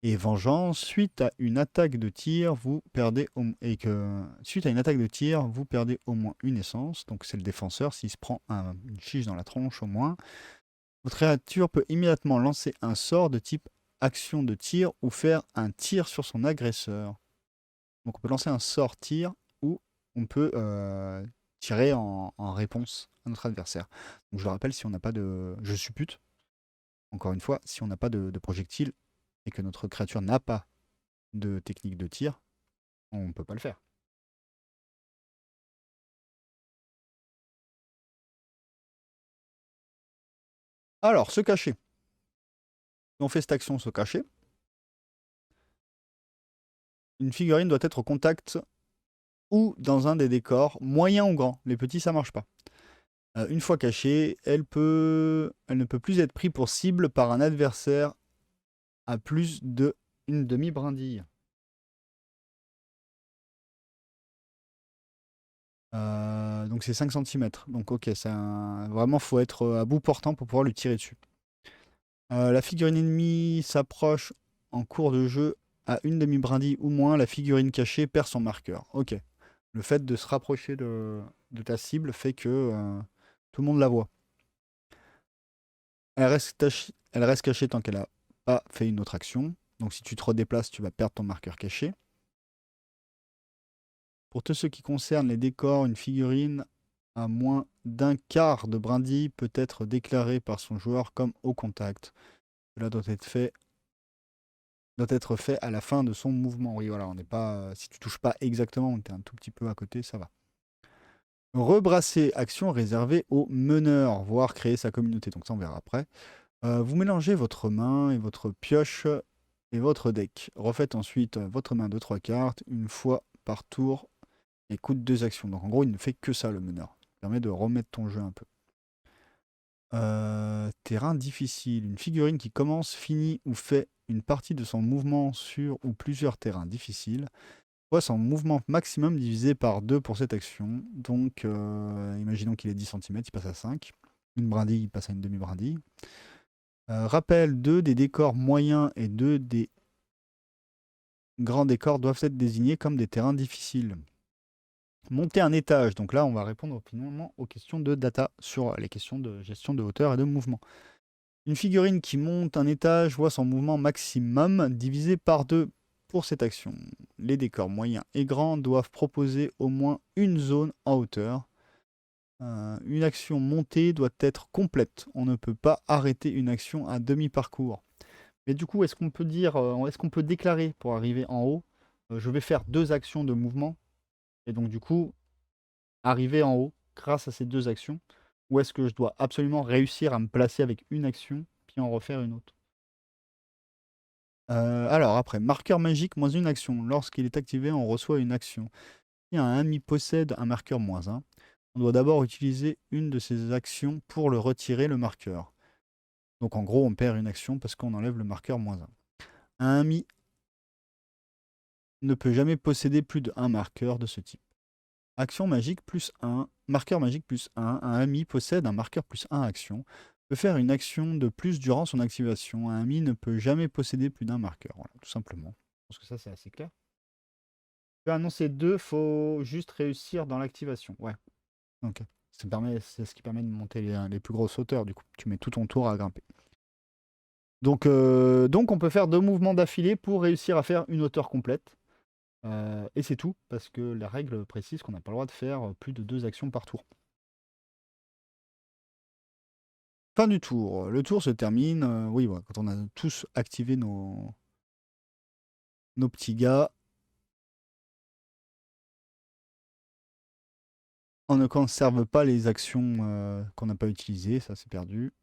Et vengeance, suite à une attaque de tir, vous perdez suite à une attaque de tir, vous perdez au moins une essence, donc c'est le défenseur s'il se prend une chiche dans la tronche au moins. Votre créature peut immédiatement lancer un sort de type action de tir ou faire un tir sur son agresseur. Donc on peut lancer un sort tir ou on peut tirer en réponse à notre adversaire. Donc je le rappelle, si on n'a pas de... Je suppute, encore une fois, si on n'a pas de projectile et que notre créature n'a pas de technique de tir, on ne peut pas le faire. Alors, se cacher. Si on fait cette action, se cacher, une figurine doit être au contact ou dans un des décors, moyen ou grand. Les petits, ça marche pas. Une fois cachée, elle ne peut plus être prise pour cible par un adversaire à plus d'une demi-brindille. Donc c'est 5 cm. Donc ok, vraiment faut être à bout portant pour pouvoir lui tirer dessus. La figurine ennemie s'approche en cours de jeu à une demi-brindille ou moins, la figurine cachée perd son marqueur. Ok. Le fait de se rapprocher de ta cible fait que tout le monde la voit. Elle reste cachée tant qu'elle n'a pas fait une autre action. Donc si tu te redéplaces, tu vas perdre ton marqueur caché. Pour tout ce qui concerne les décors, une figurine à moins d'un quart de brindille peut être déclarée par son joueur comme au contact. Cela doit être fait à la fin de son mouvement. Oui, voilà, on n'est pas. Si tu touches pas exactement, on est un tout petit peu à côté, ça va. Rebrasser, action réservée aux meneurs, voire créer sa communauté. Donc ça, on verra après. Vous mélangez votre main et votre pioche et votre deck. Refaites ensuite votre main de 3 cartes une fois par tour et coûte 2 actions. Donc en gros, il ne fait que ça, le meneur. Ça permet de remettre ton jeu un peu. Terrain difficile. Une figurine qui commence, finit ou fait une partie de son mouvement sur ou plusieurs terrains difficiles voit son mouvement maximum divisé par 2 pour cette action. Donc, imaginons qu'il est 10 cm, il passe à 5. Une brindille, il passe à une demi-brindille. Rappel, 2 des décors moyens et 2 des grands décors doivent être désignés comme des terrains difficiles. Monter un étage, donc là on va répondre finalement aux questions de data sur les questions de gestion de hauteur et de mouvement. Une figurine qui monte un étage voit son mouvement maximum divisé par 2 pour cette action. Les décors moyens et grands doivent proposer au moins une zone en hauteur. Une action montée doit être complète. On ne peut pas arrêter une action à demi-parcours. Mais du coup, est-ce qu'on peut déclarer pour arriver en haut, je vais faire 2 actions de mouvement, et donc du coup, arriver en haut grâce à ces 2 actions, ou est-ce que je dois absolument réussir à me placer avec une action, puis en refaire une autre? Alors après, marqueur magique moins une action. Lorsqu'il est activé, on reçoit une action. Si un ami possède un marqueur -1, on doit d'abord utiliser une de ces actions pour le retirer, le marqueur. Donc en gros, on perd une action parce qu'on enlève le marqueur -1. Un ami ne peut jamais posséder plus d'un marqueur de ce type. Action magique +1, marqueur magique +1, un ami possède un marqueur +1 action, peut faire une action de plus durant son activation. Un ami ne peut jamais posséder plus d'un marqueur, voilà, tout simplement. Je pense que ça c'est assez clair. Tu peux annoncer 2, faut juste réussir dans l'activation. Ouais, ok. C'est ce qui permet de monter les plus grosses hauteurs, du coup. Tu mets tout ton tour à grimper. Donc on peut faire 2 mouvements d'affilée pour réussir à faire une hauteur complète. Et c'est tout, parce que la règle précise qu'on n'a pas le droit de faire plus de 2 actions par tour. Fin du tour. Le tour se termine. Oui, voilà, quand on a tous activé nos petits gars. On ne conserve pas les actions qu'on n'a pas utilisées, ça c'est perdu.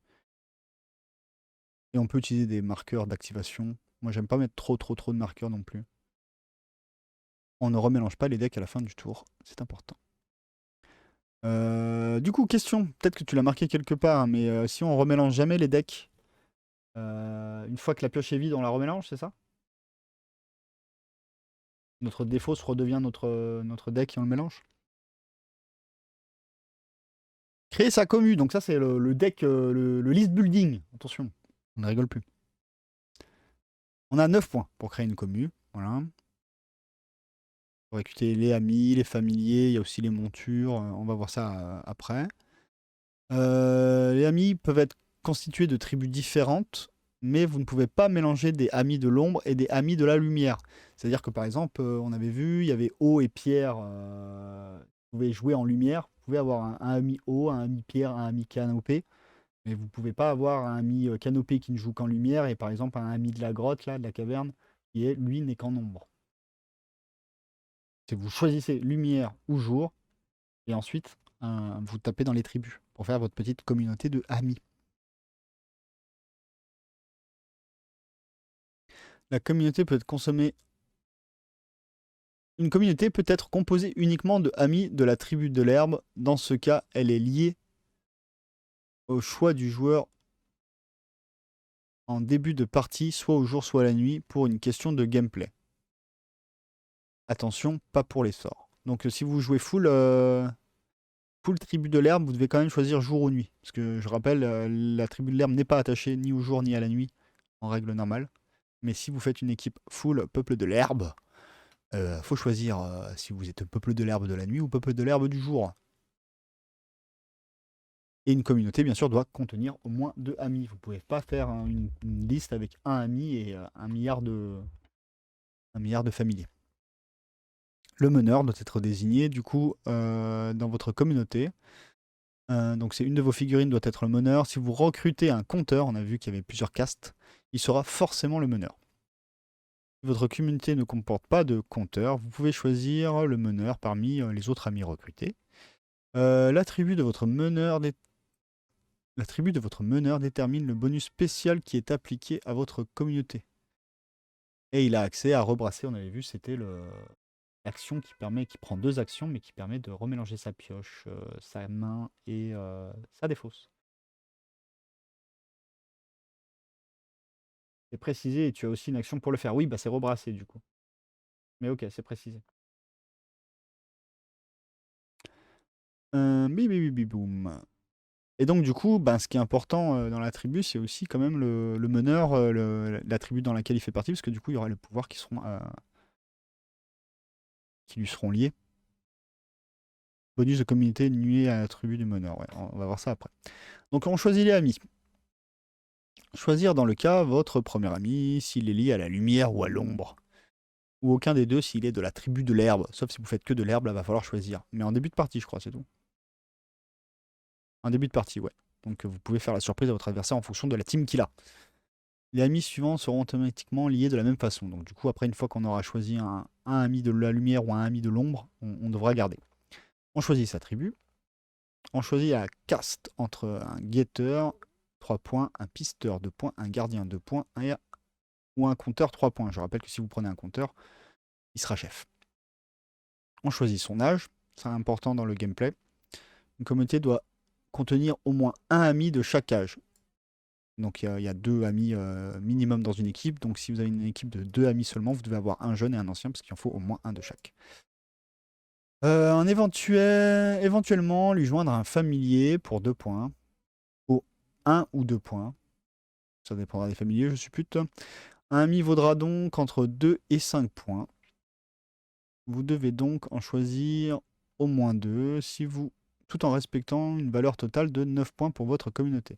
Et on peut utiliser des marqueurs d'activation. Moi j'aime pas mettre trop de marqueurs non plus. On ne remélange pas les decks à la fin du tour, c'est important. Du coup, question, peut-être que tu l'as marqué quelque part, mais si on remélange jamais les decks, une fois que la pioche est vide, on la remélange, c'est ça? Notre défaut se redevient notre deck et on le mélange? Créer sa commu, donc ça c'est le deck, le list building. Attention, on ne rigole plus. On a 9 points pour créer une commu, voilà. Pour recruter les amis, les familiers, il y a aussi les montures, on va voir ça après. Les amis peuvent être constitués de tribus différentes, mais vous ne pouvez pas mélanger des amis de l'ombre et des amis de la lumière. C'est-à-dire que par exemple, on avait vu, il y avait eau et pierre, vous pouvez jouer en lumière, vous pouvez avoir un ami eau, un ami pierre, un ami canopée, mais vous ne pouvez pas avoir un ami canopée qui ne joue qu'en lumière et par exemple un ami de la grotte, là, de la caverne, qui est, lui, n'est qu'en ombre. C'est vous choisissez lumière ou jour, et ensuite vous tapez dans les tribus pour faire votre petite communauté de amis. La communauté peut être consommée. Une communauté peut être composée uniquement de amis de la tribu de l'herbe. Dans ce cas, elle est liée au choix du joueur en début de partie, soit au jour, soit la nuit, pour une question de gameplay. Attention, pas pour les sorts. Donc si vous jouez full tribu de l'herbe, vous devez quand même choisir jour ou nuit. Parce que je rappelle, la tribu de l'herbe n'est pas attachée ni au jour ni à la nuit, en règle normale. Mais si vous faites une équipe full peuple de l'herbe, faut choisir si vous êtes peuple de l'herbe de la nuit ou peuple de l'herbe du jour. Et une communauté, bien sûr, doit contenir au moins 2 amis. Vous ne pouvez pas faire une liste avec un ami et 1 milliard de familiers. Le meneur doit être désigné, du coup, dans votre communauté. Donc c'est une de vos figurines doit être le meneur. Si vous recrutez un compteur, on a vu qu'il y avait plusieurs castes, il sera forcément le meneur. Si votre communauté ne comporte pas de compteur, vous pouvez choisir le meneur parmi les autres amis recrutés. La tribu de votre meneur détermine le bonus spécial qui est appliqué à votre communauté. Et il a accès à rebrasser, on avait vu, c'était l'action qui prend 2 actions, mais qui permet de remélanger sa pioche, sa main et sa défausse. C'est précisé et tu as aussi une action pour le faire. Oui, bah c'est rebrasser du coup. Mais ok, c'est précisé. Boum. Et donc du coup, ben, ce qui est important dans la tribu, c'est aussi quand même le meneur, la tribu dans laquelle il fait partie, parce que du coup, il y aura les pouvoirs qui lui seront liés. Bonus de communauté nuit à la tribu du meneur. Ouais, on va voir ça après. Donc on choisit les amis. Choisir dans le cas votre premier ami, s'il est lié à la lumière ou à l'ombre. Ou aucun des deux s'il est de la tribu de l'herbe. Sauf si vous faites que de l'herbe, là va falloir choisir. Mais en début de partie, je crois, c'est tout. En début de partie, ouais. Donc vous pouvez faire la surprise à votre adversaire en fonction de la team qu'il a. Les amis suivants seront automatiquement liés de la même façon. Donc du coup, après, une fois qu'on aura choisi un ami de la lumière ou un ami de l'ombre, on devra garder. On choisit sa tribu. On choisit la caste entre un guetteur, 3 points, un pisteur, 2 points, un gardien, 2 points, ou un compteur, 3 points. Je rappelle que si vous prenez un compteur, il sera chef. On choisit son âge, c'est important dans le gameplay. Une communauté doit contenir au moins un ami de chaque âge. Donc il y a 2 amis minimum dans une équipe. Donc si vous avez une équipe de 2 amis seulement, vous devez avoir un jeune et un ancien, parce qu'il en faut au moins un de chaque. Éventuellement, lui joindre un familier pour 2 points. Ou 1 ou 2 points. Ça dépendra des familiers, je suppute. Un ami vaudra donc entre 2 et 5 points. Vous devez donc en choisir au moins 2, tout en respectant une valeur totale de 9 points pour votre communauté.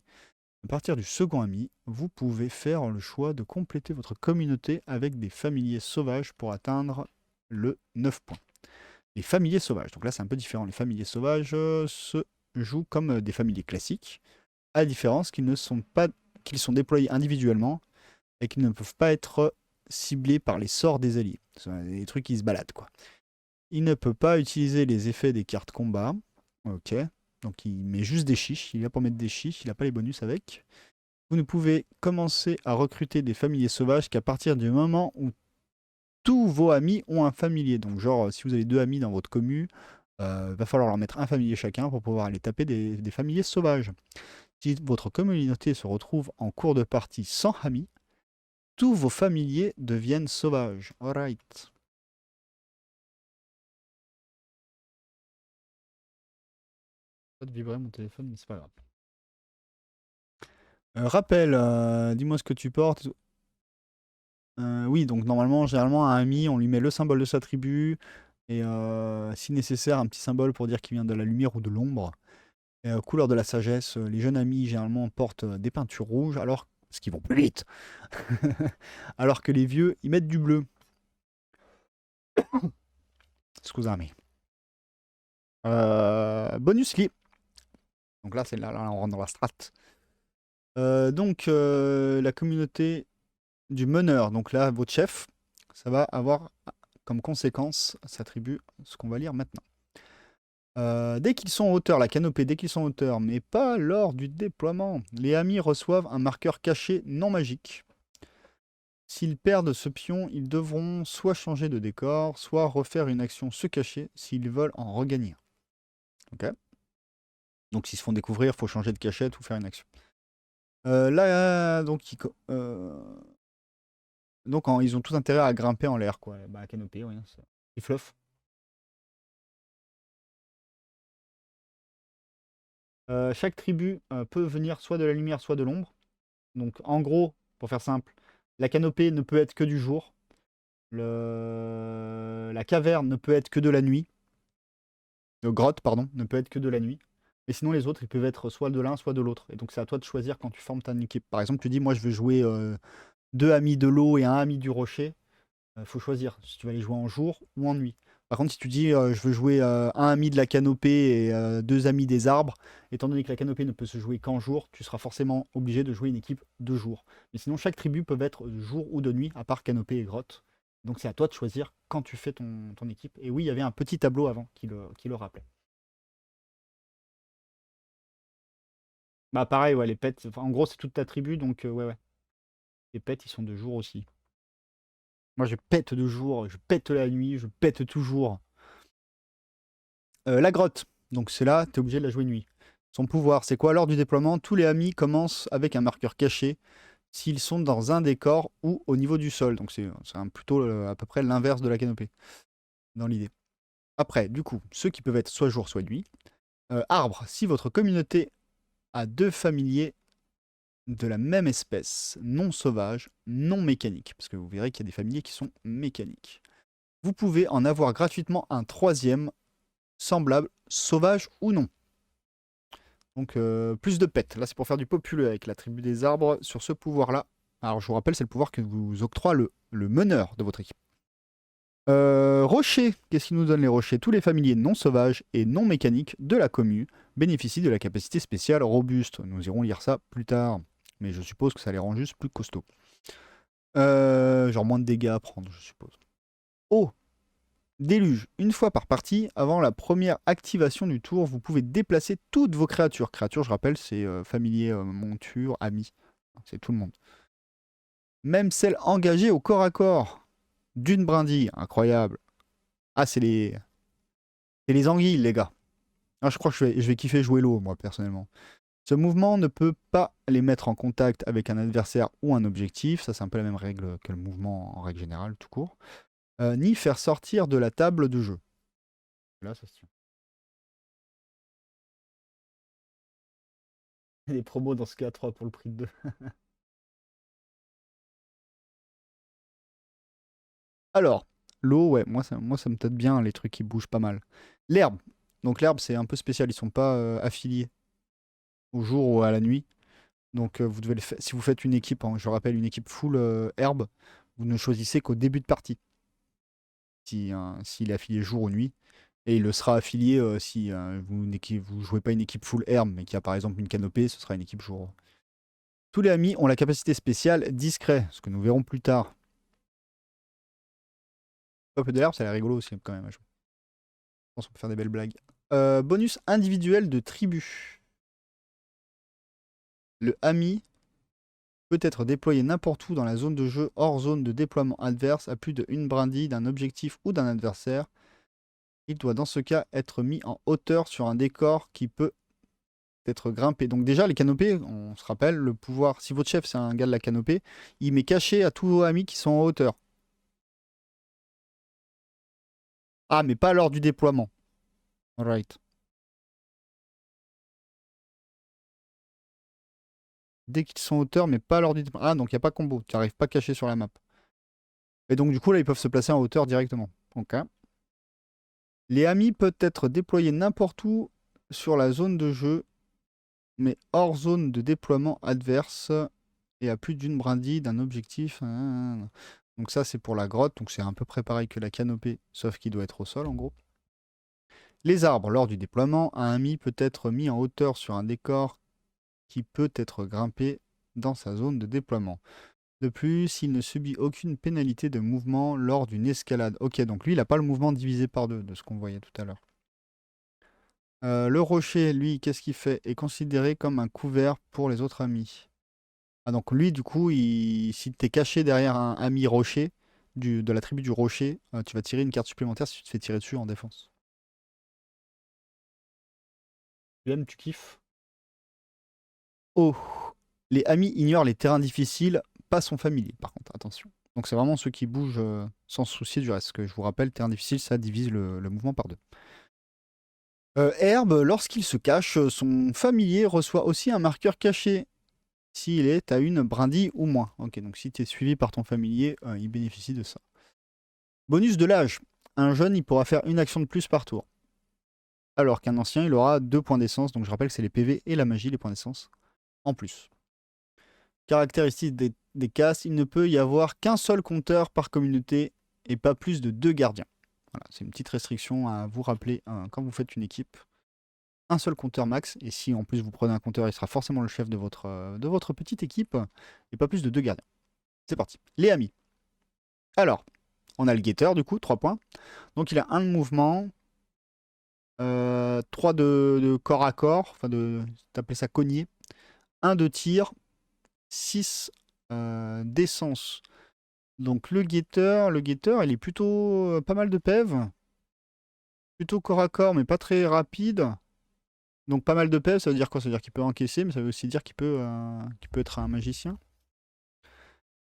À partir du second ami, vous pouvez faire le choix de compléter votre communauté avec des familiers sauvages pour atteindre le 9 points. Les familiers sauvages. Donc là, c'est un peu différent. Les familiers sauvages se jouent comme des familiers classiques, à la différence qu'ils ne sont pas, qu'ils sont déployés individuellement et qu'ils ne peuvent pas être ciblés par les sorts des alliés. Ce sont des trucs qui se baladent, quoi. Il ne peut pas utiliser les effets des cartes combat. Ok. Donc il met juste des chiches. Il est là pour mettre des chiches. Il n'a pas les bonus avec. Vous ne pouvez commencer à recruter des familiers sauvages qu'à partir du moment où tous vos amis ont un familier. Donc genre, si vous avez 2 amis dans votre commu, va falloir leur mettre un familier chacun pour pouvoir aller taper des familiers sauvages. Si votre communauté se retrouve en cours de partie sans amis, tous vos familiers deviennent sauvages. Alright. Pas de vibrer mon téléphone, mais c'est pas grave. Rappel, dis-moi ce que tu portes. Oui, donc normalement, généralement, un ami, on lui met le symbole de sa tribu, et si nécessaire, un petit symbole pour dire qu'il vient de la lumière ou de l'ombre. Couleur de la sagesse, les jeunes amis, généralement, portent des peintures rouges, alors, parce qu'ils vont plus vite, alors que les vieux, ils mettent du bleu. Scusami. Bonus lit. Donc là, c'est là, on rentre dans la strat. Donc, la communauté du meneur, donc là, votre chef, ça va avoir comme conséquence, s'attribue ce qu'on va lire maintenant. Dès qu'ils sont en hauteur, la canopée, dès qu'ils sont en hauteur, mais pas lors du déploiement, les amis reçoivent un marqueur caché non magique. S'ils perdent ce pion, ils devront soit changer de décor, soit refaire une action se cacher s'ils veulent en regagner. Ok. Donc s'ils se font découvrir, il faut changer de cachette ou faire une action. Là, donc, ils ont tout intérêt à grimper en l'air, quoi. Bah, canopée, oui. Ils fluffent. Chaque tribu peut venir soit de la lumière, soit de l'ombre. Donc en gros, pour faire simple, la canopée ne peut être que du jour. La caverne ne peut être que de la nuit. Le grotte, pardon, ne peut être que de la nuit. Et sinon, les autres, ils peuvent être soit de l'un, soit de l'autre. Et donc, c'est à toi de choisir quand tu formes ta équipe. Par exemple, tu dis, moi, je veux jouer 2 amis de l'eau et un ami du rocher. Il faut choisir si tu vas les jouer en jour ou en nuit. Par contre, si tu dis je veux jouer un ami de la canopée et 2 amis des arbres, étant donné que la canopée ne peut se jouer qu'en jour, tu seras forcément obligé de jouer une équipe de jour. Mais sinon, chaque tribu peut être de jour ou de nuit, à part canopée et grotte. Donc c'est à toi de choisir quand tu fais ton équipe. Et oui, il y avait un petit tableau avant qui le rappelait. Bah pareil, ouais, les pets, en gros c'est toute ta tribu, donc ouais, ouais. Les pets, ils sont de jour aussi. Moi je pète de jour, je pète la nuit, je pète toujours. La grotte. Donc c'est là, tu es obligé de la jouer nuit. Son pouvoir, c'est quoi? Lors du déploiement, tous les amis commencent avec un marqueur caché s'ils sont dans un décor ou au niveau du sol. Donc c'est plutôt à peu près l'inverse de la canopée, dans l'idée. Après, du coup, ceux qui peuvent être soit jour, soit nuit. Arbre, si votre communauté a 2 familiers de la même espèce, non sauvage, non mécanique, parce que vous verrez qu'il y a des familiers qui sont mécaniques. Vous pouvez en avoir gratuitement un 3e semblable, sauvage ou non. Donc plus de pets. Là, c'est pour faire du populeux avec la tribu des arbres sur ce pouvoir-là. Alors, je vous rappelle, c'est le pouvoir que vous octroie le meneur de votre équipe. Rochers. Qu'est-ce qui nous donne les rochers? Tous les familiers non sauvages et non mécaniques de la commune bénéficient de la capacité spéciale robuste. Nous irons lire ça plus tard. Mais je suppose que ça les rend juste plus costauds. Genre moins de dégâts à prendre, je suppose. Oh, déluge. Une fois par partie, avant la première activation du tour, vous pouvez déplacer toutes vos créatures. Créatures, je rappelle, c'est familier, monture, amis. C'est tout le monde. Même celles engagées au corps à corps. D'une brindille. Incroyable. Ah, c'est les anguilles, les gars. Ah, je crois que je vais kiffer jouer l'eau, moi, personnellement. Ce mouvement ne peut pas les mettre en contact avec un adversaire ou un objectif. Ça, c'est un peu la même règle que le mouvement en règle générale, tout court. Ni faire sortir de la table de jeu. Là, ça se tient. Des promos dans ce cas 3 pour le prix de 2. Alors, l'eau, ouais, moi ça me tâte bien les trucs qui bougent pas mal. L'herbe. Donc l'herbe, c'est un peu spécial, ils sont pas affiliés au jour ou à la nuit. Donc vous devez si vous faites une équipe, hein, je rappelle une équipe full herbe, vous ne choisissez qu'au début de partie. s'il est affilié jour ou nuit. Et il le sera affilié si vous jouez pas une équipe full herbe, mais qu'il y a par exemple une canopée, ce sera une équipe jour. Tous les amis ont la capacité spéciale discret, ce que nous verrons plus tard. Peuple de l'herbe, ça a l'air rigolo aussi quand même. Je pense qu'on peut faire des belles blagues. Bonus individuel de tribu. Le ami peut être déployé n'importe où dans la zone de jeu, hors zone de déploiement adverse, à plus de une brindille d'un objectif ou d'un adversaire. Il doit dans ce cas être mis en hauteur sur un décor qui peut être grimpé. Donc déjà, les canopées, on se rappelle, le pouvoir, si votre chef c'est un gars de la canopée, il met caché à tous vos amis qui sont en hauteur. Ah, mais pas lors du déploiement. Alright. Dès qu'ils sont en hauteur, mais pas lors du déploiement. Ah, donc il n'y a pas combo, tu n'arrives pas caché sur la map. Et donc du coup, là, ils peuvent se placer en hauteur directement. Ok. Les amis peuvent être déployés n'importe où sur la zone de jeu, mais hors zone de déploiement adverse et à plus d'une brindille d'un objectif. Donc ça, c'est pour la grotte, donc c'est un peu près pareil que la canopée, sauf qu'il doit être au sol en gros. Les arbres, lors du déploiement, un ami peut être mis en hauteur sur un décor qui peut être grimpé dans sa zone de déploiement. De plus, il ne subit aucune pénalité de mouvement lors d'une escalade. Ok, donc lui, il n'a pas le mouvement divisé par deux, de ce qu'on voyait tout à l'heure. Le rocher, lui, qu'est-ce qu'il fait? Est considéré comme un couvert pour les autres amis. Ah, donc lui, du coup, si tu es caché derrière un ami rocher, de la tribu du rocher, tu vas tirer une carte supplémentaire si tu te fais tirer dessus en défense. Tu aimes, tu kiffes? Oh, les amis ignorent les terrains difficiles, pas son familier, par contre, attention. Donc c'est vraiment ceux qui bougent sans se soucier du reste. Que je vous rappelle, terrain difficile, ça divise le mouvement par deux. Herbe, lorsqu'il se cache, son familier reçoit aussi un marqueur caché s'il est à une brindille ou moins. Ok, donc si tu es suivi par ton familier, il bénéficie de ça. Bonus de l'âge. Un jeune, il pourra faire une action de plus par tour. Alors qu'un ancien, il aura 2 points d'essence. Donc je rappelle que c'est les PV et la magie, les points d'essence, en plus. Caractéristiques des castes, il ne peut y avoir qu'un seul compteur par communauté et pas plus de 2 gardiens. Voilà, c'est une petite restriction à vous rappeler quand vous faites une équipe. Un seul compteur max, et si en plus vous prenez un compteur, il sera forcément le chef de votre petite équipe, et pas plus de 2 gardiens. C'est parti. Les amis. Alors, on a le guetteur du coup, 3 points. Donc il a 1 de mouvement, 3 de corps à corps, enfin d'appeler ça cogner, 1 de tir, 6 d'essence. Donc le guetteur, il est plutôt pas mal de PEV. Plutôt corps à corps, mais pas très rapide. Donc pas mal de PEV, ça veut dire quoi? Ça veut dire qu'il peut encaisser, mais ça veut aussi dire qu'il peut être un magicien.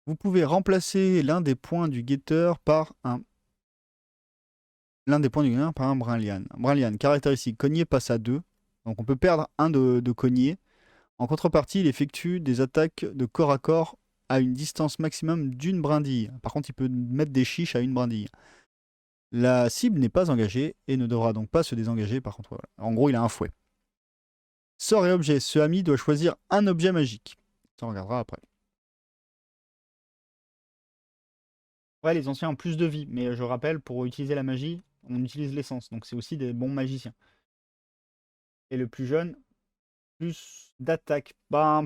Vous pouvez remplacer l'un des points du guetteur par un Brinlian. Brinlian, caractéristique, cogner passe à 2. Donc on peut perdre 1 de cogner. En contrepartie, il effectue des attaques de corps à corps à une distance maximum d'une brindille. Par contre, il peut mettre des chiches à une brindille. La cible n'est pas engagée et ne devra donc pas se désengager. Par contre, voilà. En gros, il a un fouet. Sort et objet. Ce ami doit choisir un objet magique. Ça, on regardera après. Ouais, les anciens ont plus de vie, mais je rappelle, pour utiliser la magie, on utilise l'essence. Donc c'est aussi des bons magiciens. Et le plus jeune, plus d'attaque,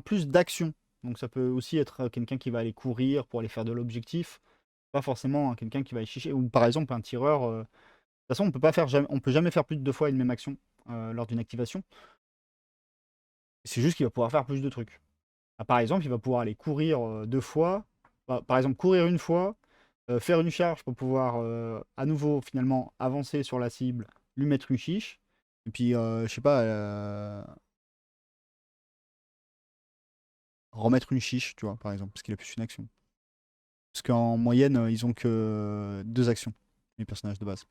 plus d'action. Donc ça peut aussi être quelqu'un qui va aller courir pour aller faire de l'objectif. Pas forcément quelqu'un qui va aller chicher. Ou par exemple un tireur. De toute façon, on peut jamais faire plus de 2 fois une même action lors d'une activation. C'est juste qu'il va pouvoir faire plus de trucs. Par exemple, il va pouvoir aller courir 2 fois. Par exemple, courir une fois, faire une charge pour pouvoir à nouveau finalement avancer sur la cible, lui mettre une chiche. Et puis, je sais pas, remettre une chiche, tu vois, par exemple, parce qu'il a plus une action. Parce qu'en moyenne, ils ont que 2 actions, les personnages de base.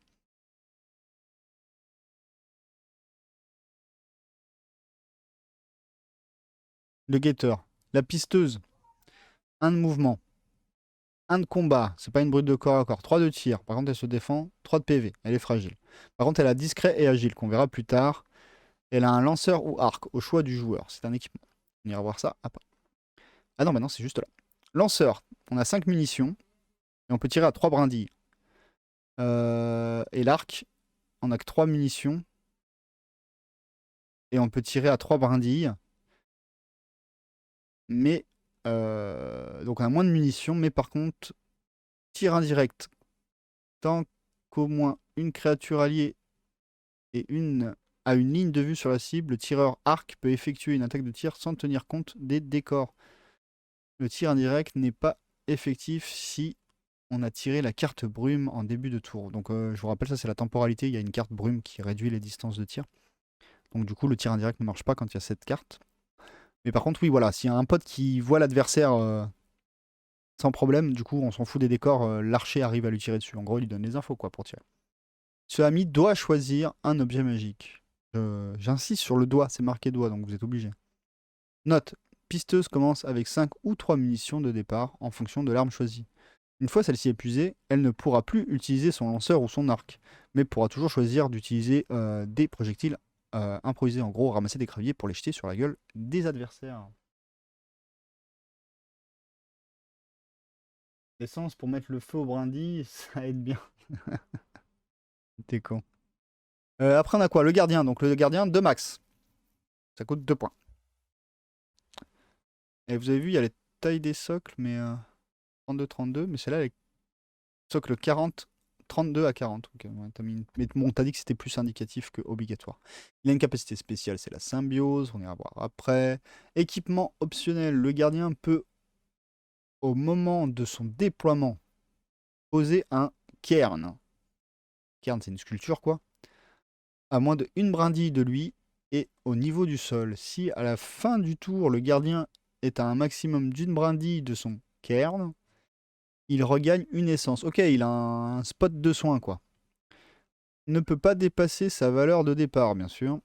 Le guetteur. La pisteuse. 1 de mouvement. 1 de combat. C'est pas une brute de corps à corps. 3 de tir. Par contre, elle se défend. 3 de PV. Elle est fragile. Par contre, elle a discret et agile, qu'on verra plus tard. Elle a un lanceur ou arc, au choix du joueur. C'est un équipement. On ira voir ça après. Ah non, bah non, c'est juste là. Lanceur. On a 5 munitions. Et on peut tirer à 3 brindilles. Et l'arc, on a que 3 munitions. Et on peut tirer à 3 brindilles. Mais donc on a moins de munitions, mais par contre, tir indirect. Tant qu'au moins une créature alliée et a une ligne de vue sur la cible, le tireur arc peut effectuer une attaque de tir sans tenir compte des décors. Le tir indirect n'est pas effectif si on a tiré la carte brume en début de tour. Donc je vous rappelle, ça c'est la temporalité, il y a une carte brume qui réduit les distances de tir. Donc du coup, le tir indirect ne marche pas quand il y a cette carte. Mais par contre, oui, voilà, s'il y a un pote qui voit l'adversaire sans problème, du coup, on s'en fout des décors, l'archer arrive à lui tirer dessus. En gros, il lui donne les infos, quoi, pour tirer. Ce ami doit choisir un objet magique. J'insiste sur le doigt, c'est marqué doigt, donc vous êtes obligé. Note, pisteuse commence avec 5 ou 3 munitions de départ en fonction de l'arme choisie. Une fois celle-ci épuisée, elle ne pourra plus utiliser son lanceur ou son arc, mais pourra toujours choisir d'utiliser des projectiles improvisés, en gros, ramasser des graviers pour les jeter sur la gueule des adversaires. L'essence pour mettre le feu au brindilles, ça aide bien. T'es con. Après, on a quoi? Le gardien. Donc, le gardien de max. Ça coûte 2 points. Et vous avez vu, il y a les tailles des socles, mais 32-32. Mais celle-là, elle est socle 40, 32 à 40. Okay, ouais, mais bon, t'as dit que c'était plus indicatif que obligatoire. Il a une capacité spéciale, c'est la symbiose. On ira voir après. Équipement optionnel. Le gardien peut, au moment de son déploiement, poser un cairn. Cairn, c'est une sculpture, quoi. À moins de une brindille de lui et au niveau du sol. Si à la fin du tour, le gardien est à un maximum d'une brindille de son cairn, il regagne une essence. Ok, il a un spot de soin, quoi. Ne peut pas dépasser sa valeur de départ, bien sûr.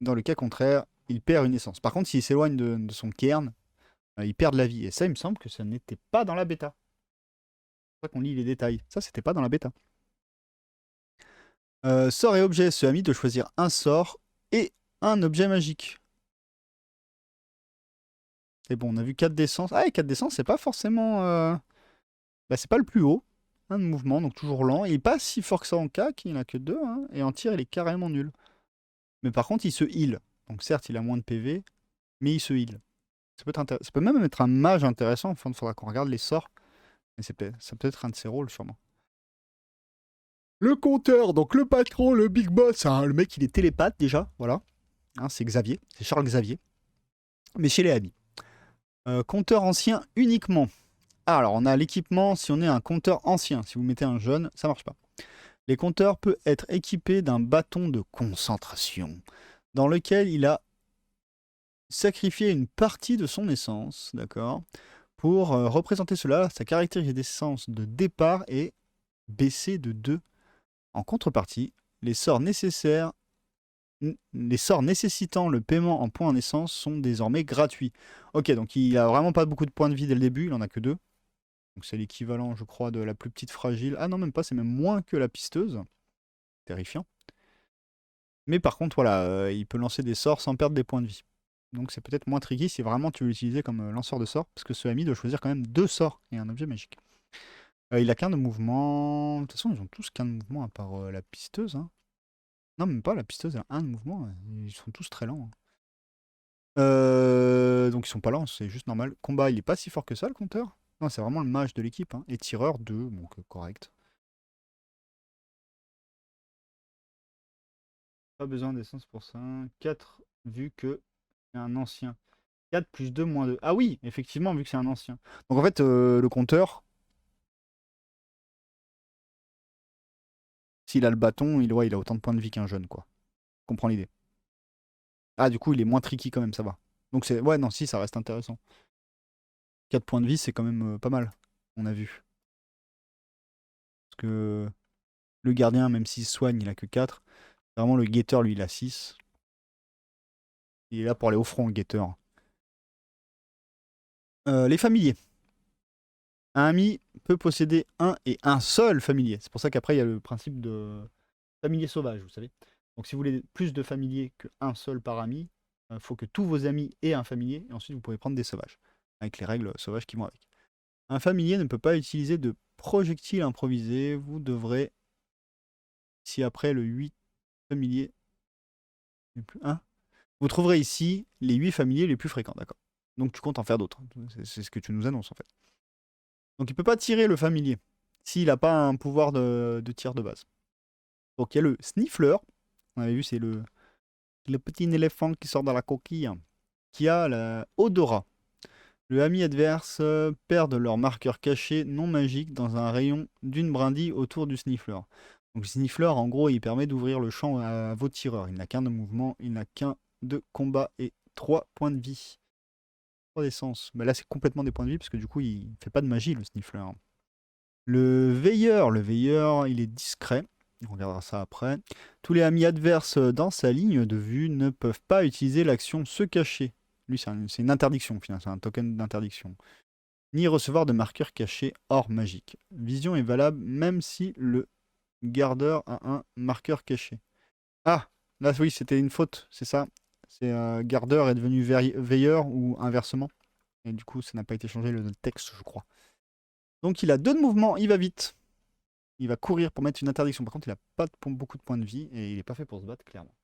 Dans le cas contraire, il perd une essence. Par contre, s'il s'éloigne de son cairn, il perd de la vie. Et ça, il me semble que ça n'était pas dans la bêta. C'est pour ça qu'on lit les détails. Ça, c'était pas dans la bêta. Sort et objet, ce ami de choisir un sort et un objet magique. Et bon, on a vu 4 d'essence. Ah, et 4 d'essence, c'est pas forcément. Bah, c'est pas le plus haut. Un de mouvement, donc toujours lent. Il est pas si fort que ça en cac, il en a que 2. Hein, et en tir, il est carrément nul. Mais par contre, il se heal. Donc certes, il a moins de PV, mais il se heal. Ça peut même être un mage intéressant. Enfin, il faudra qu'on regarde les sorts. Mais ça peut être un de ses rôles, sûrement. Le compteur, donc le patron, le big boss. Hein, le mec, il est télépathe déjà. Voilà. Hein, c'est Xavier. C'est Charles Xavier. Mais chez les amis. Compteur ancien uniquement. Ah, alors, on a l'équipement si on est un compteur ancien. Si vous mettez un jeune, ça marche pas. Les compteurs peuvent être équipés d'un bâton de concentration, dans lequel il a sacrifié une partie de son essence, d'accord. Pour représenter cela, sa caractéristique d'essence de départ est baissée de 2. En contrepartie, les sorts nécessitant le paiement en points en essence sont désormais gratuits. Ok, donc il a vraiment pas beaucoup de points de vie dès le début, il en a que 2. Donc c'est l'équivalent, je crois, de la plus petite fragile. Ah non, même pas, c'est même moins que la pisteuse. Terrifiant. Mais par contre, voilà, il peut lancer des sorts sans perdre des points de vie. Donc c'est peut-être moins tricky si vraiment tu veux l'utiliser comme lanceur de sorts, parce que ce ami doit choisir quand même 2 sorts et un objet magique. Il a qu'un de mouvement. De toute façon, ils ont tous qu'un de mouvement à part la pisteuse. Hein. Non, même pas, la pisteuse elle a un de mouvement. Ils sont tous très lents. Hein. Donc ils sont pas lents, c'est juste normal. Combat, il est pas si fort que ça, le compteur. Non, c'est vraiment le mage de l'équipe. Hein. Et tireur 2, donc correct. Pas besoin d'essence pour ça. 4, vu que c'est un ancien. 4 plus 2 moins 2. Ah oui, effectivement, vu que c'est un ancien. Donc en fait, le compteur, s'il a le bâton, il a autant de points de vie qu'un jeune, quoi. Je comprends l'idée. Ah, du coup, il est moins tricky quand même, ça va. Donc c'est. Ouais, non, si, ça reste intéressant. 4 points de vie, c'est quand même pas mal, on a vu. Parce que le gardien, même s'il soigne, il a que 4. Vraiment, le guetteur, lui, il a 6. Il est là pour aller au front, le guetteur. Les familiers. Un ami peut posséder un et un seul familier. C'est pour ça qu'après, il y a le principe de familier sauvage, vous savez. Donc si vous voulez plus de familiers qu'un seul par ami, il faut que tous vos amis aient un familier, et ensuite vous pouvez prendre des sauvages, avec les règles sauvages qui vont avec. Un familier ne peut pas utiliser de projectile improvisé, vous devrez, si après le 8 familier, vous trouverez ici les 8 familiers les plus fréquents, d'accord. Donc tu comptes en faire d'autres, c'est ce que tu nous annonces en fait. Donc il peut pas tirer le familier, s'il n'a pas un pouvoir de tir de base. Donc il y a le Sniffler, on avait vu c'est le petit éléphant qui sort dans la coquille, qui a la odorat. Le ami adverse perd leur marqueur caché non magique dans un rayon d'une brindille autour du Sniffler. Donc le Sniffler, en gros, il permet d'ouvrir le champ à vos tireurs. Il n'a qu'un de mouvement, il n'a qu'un de combat et 3 points de vie. 3 d'essence. Mais là, c'est complètement des points de vie parce que du coup, il ne fait pas de magie, le Sniffler. Le veilleur, il est discret. On regardera ça après. Tous les amis adverses dans sa ligne de vue ne peuvent pas utiliser l'action se cacher. Lui, c'est une interdiction, finalement, c'est un token d'interdiction. Ni recevoir de marqueurs cachés hors magique. Vision est valable même si le gardeur a un marqueur caché. Ah, là, oui, c'était une faute, c'est ça. C'est gardeur est devenu veilleur ou inversement. Et du coup, ça n'a pas été changé le texte, je crois. Donc, il a 2 de mouvement, il va vite. Il va courir pour mettre une interdiction. Par contre, il n'a pas beaucoup de points de vie et il n'est pas fait pour se battre, clairement.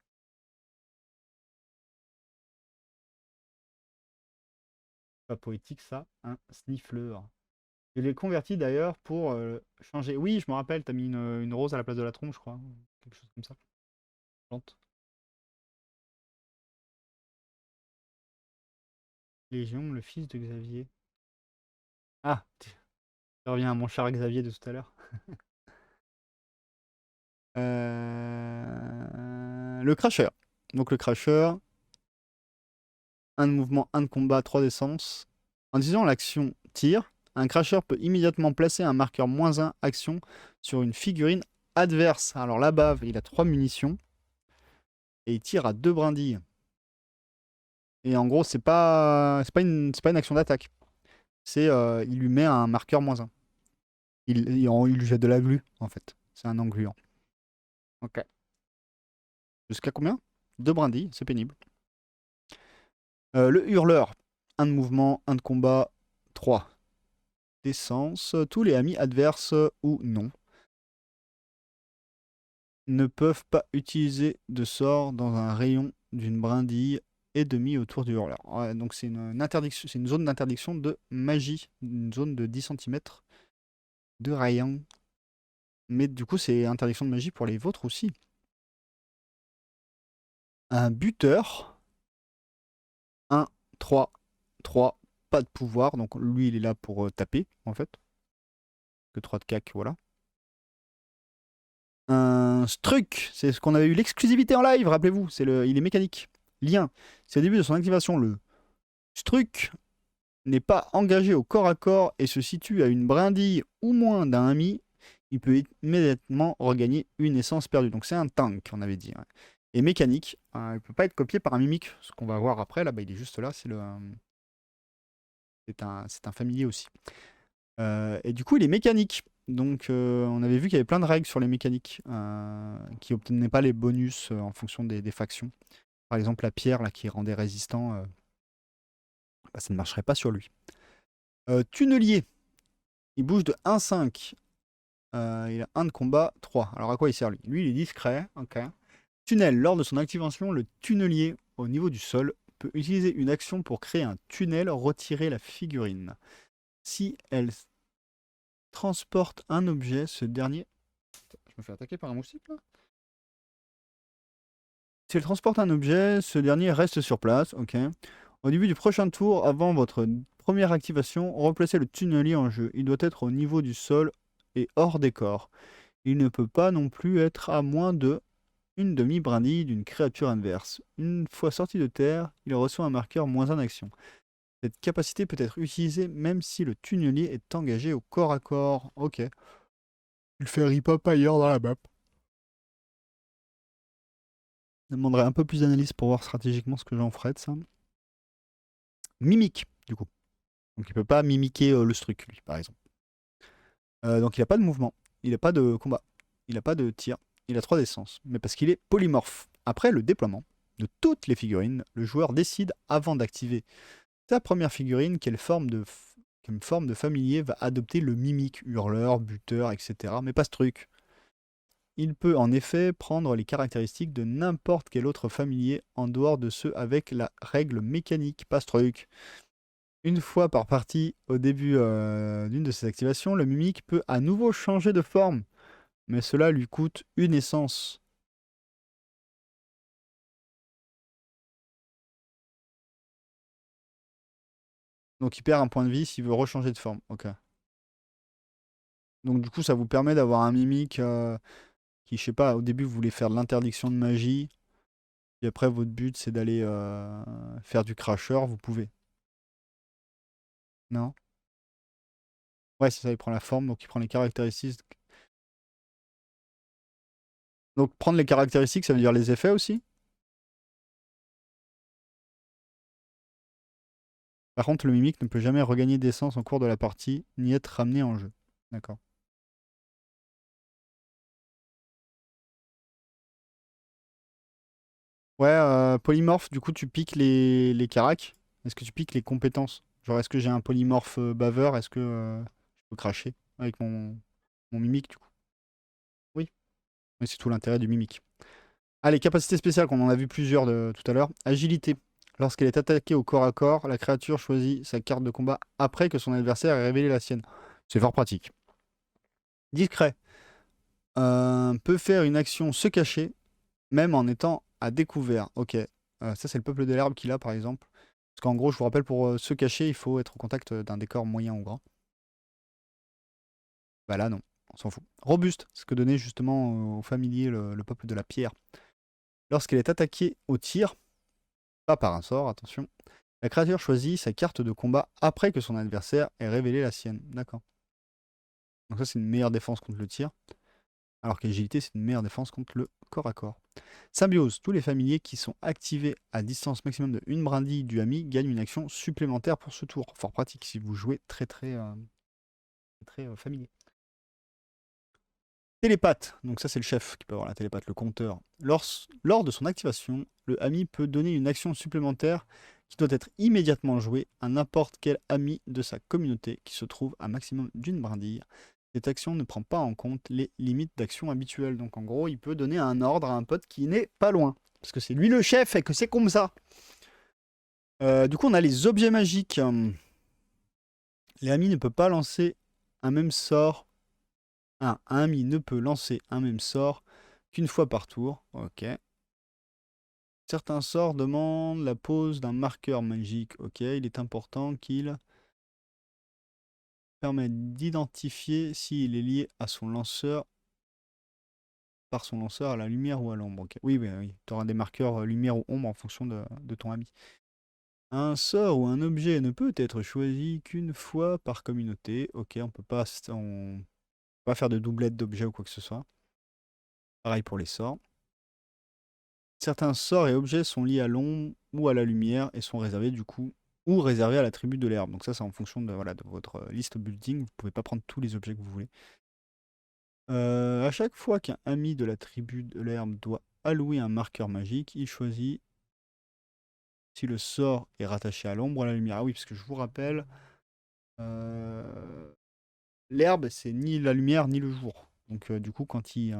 Pas poétique, ça. Un Sniffler. Je l'ai converti d'ailleurs pour changer. Oui, je me rappelle, t'as mis une rose à la place de la trompe, je crois. Quelque chose comme ça. Plante. Légion, le fils de Xavier. Ah, je reviens à mon cher Xavier de tout à l'heure. Le Crasher. Donc le Crasher, 1 de mouvement, 1 de combat, 3 d'essence. En disant l'action tir, un Crasher peut immédiatement placer un marqueur -1 action sur une figurine adverse. Alors la bave, il a 3 munitions. Et il tire à 2 brindilles. Et en gros, c'est pas une action d'attaque. C'est il lui met un marqueur -1. Il lui jette de la glu, en fait. C'est un engluant. Ok. Jusqu'à combien? 2 brindilles, c'est pénible. Le hurleur. 1 de mouvement, 1 de combat, 3 d'essence. Tous les amis adverses ou non ne peuvent pas utiliser de sort dans un rayon d'une brindille et demi autour du hurleur. Ouais, donc c'est une interdiction, c'est une zone d'interdiction de magie, une zone de 10 cm de rayon. Mais du coup, c'est interdiction de magie pour les vôtres aussi. Un buteur. 1, 3, 3, pas de pouvoir. Donc lui, il est là pour taper, en fait. Que 3 de cac, voilà. Un Struck, c'est ce qu'on avait eu l'exclusivité en live, rappelez-vous. Il est mécanique. Lien. C'est au début de son activation. Le Struck n'est pas engagé au corps à corps et se situe à une brindille ou moins d'un ami. Il peut immédiatement regagner une essence perdue. Donc c'est un tank, on avait dit. Et mécanique, il ne peut pas être copié par un mimique. Ce qu'on va voir après, là, bah, il est juste là. C'est un familier aussi. Et du coup, il est mécanique. Donc on avait vu qu'il y avait plein de règles sur les mécaniques qui n'obtenaient pas les bonus en fonction des factions. Par exemple, la pierre là, qui rendait résistant, bah, ça ne marcherait pas sur lui. Tunnelier, il bouge de 1-5. Il a 1 de combat, 3. Alors à quoi il sert lui? Lui, il est discret. Ok. Tunnel, lors de son activation, le tunnelier au niveau du sol peut utiliser une action pour créer un tunnel, retirer la figurine. Si elle transporte un objet, ce dernier... Je me fais attaquer par un moustique là? Si elle transporte un objet, ce dernier reste sur place. Ok. Au début du prochain tour, avant votre première activation, replacez le tunnelier en jeu. Il doit être au niveau du sol et hors décor. Il ne peut pas non plus être à moins de une demi-brindille d'une créature adverse. Une fois sorti de terre, il reçoit un marqueur -1 d'action. Cette capacité peut être utilisée même si le tunnelier est engagé au corps à corps. Ok. Il fait rip-hop ailleurs dans la map. Je demanderai un peu plus d'analyse pour voir stratégiquement ce que j'en ferais de ça. Mimique, du coup. Donc il peut pas mimiquer le struc, lui, par exemple. Donc il n'a pas de mouvement, il n'a pas de combat, il n'a pas de tir, il a 3 d'essence, mais parce qu'il est polymorphe. Après le déploiement de toutes les figurines, le joueur décide, avant d'activer sa première figurine, quelle forme de Quelle forme de familier va adopter le mimique, hurleur, buteur, etc. Mais pas ce truc. Il peut en effet prendre les caractéristiques de n'importe quel autre familier en dehors de ceux avec la règle mécanique. Pas ce truc. Une fois par partie, au début d'une de ses activations, le mimique peut à nouveau changer de forme, mais cela lui coûte une essence. Donc il perd un point de vie s'il veut rechanger de forme. Ok. Donc du coup, ça vous permet d'avoir un mimique qui, je sais pas, au début vous voulez faire de l'interdiction de magie, et après votre but c'est d'aller faire du crasheur, vous pouvez. Non? Ouais, c'est ça, il prend la forme, donc il prend les caractéristiques. Donc prendre les caractéristiques, ça veut dire les effets aussi? Par contre, le mimique ne peut jamais regagner d'essence en cours de la partie, ni être ramené en jeu. D'accord. Ouais, polymorphe, du coup, tu piques les caracs. Est-ce que tu piques les compétences? Genre, est-ce que j'ai un polymorphe baveur? Est-ce que je peux cracher avec mon mimique, du coup? Oui. Oui, c'est tout l'intérêt du mimique. Allez, capacité spéciale, qu'on en a vu plusieurs tout à l'heure. Agilité. Lorsqu'elle est attaquée au corps à corps, la créature choisit sa carte de combat après que son adversaire ait révélé la sienne. C'est fort pratique. Discret. Peut faire une action se cacher, même en étant à découvert. Ok. Ça, c'est le peuple de l'herbe qu'il a, par exemple. Parce qu'en gros, je vous rappelle, pour se cacher, il faut être au contact d'un décor moyen ou grand. Bah là, non. On s'en fout. Robuste. Ce que donnait justement aux familiers le peuple de la pierre. Lorsqu'elle est attaquée au tir, pas par un sort, attention, la créature choisit sa carte de combat après que son adversaire ait révélé la sienne. D'accord. Donc ça, c'est une meilleure défense contre le tir. Alors qu'agilité, c'est une meilleure défense contre le corps à corps. Symbiose. Tous les familiers qui sont activés à distance maximum de une brindille du ami gagnent une action supplémentaire pour ce tour. Fort pratique si vous jouez très familier. Télépathe. Donc ça, c'est le chef qui peut avoir la télépathe, le compteur. Lors de son activation, le ami peut donner une action supplémentaire qui doit être immédiatement jouée à n'importe quel ami de sa communauté qui se trouve à maximum d'une brindille. Cette action ne prend pas en compte les limites d'action habituelles. Donc en gros, il peut donner un ordre à un pote qui n'est pas loin. Parce que c'est lui le chef et que c'est comme ça. Du coup, on a les objets magiques. Les amis ne peuvent pas lancer un même sort. Un ami ne peut lancer un même sort qu'une fois par tour. Ok. Certains sorts demandent la pose d'un marqueur magique. Ok, il est important qu'il permette d'identifier s'il est lié à son lanceur, par son lanceur à la lumière ou à l'ombre. Okay. Oui, oui, oui. Tu auras des marqueurs lumière ou ombre en fonction de ton ami. Un sort ou un objet ne peut être choisi qu'une fois par communauté. Ok, on peut pas faire de doublette d'objets ou quoi que ce soit. Pareil pour les sorts. Certains sorts et objets sont liés à l'ombre ou à la lumière et sont réservés du coup ou réservés à la tribu de l'herbe. Donc ça c'est en fonction de, voilà, de votre liste building. Vous pouvez pas prendre tous les objets que vous voulez. À chaque fois qu'un ami de la tribu de l'herbe doit allouer un marqueur magique, il choisit si le sort est rattaché à l'ombre ou à la lumière. Ah oui, parce que je vous rappelle, l'herbe c'est ni la lumière ni le jour. Donc du coup quand il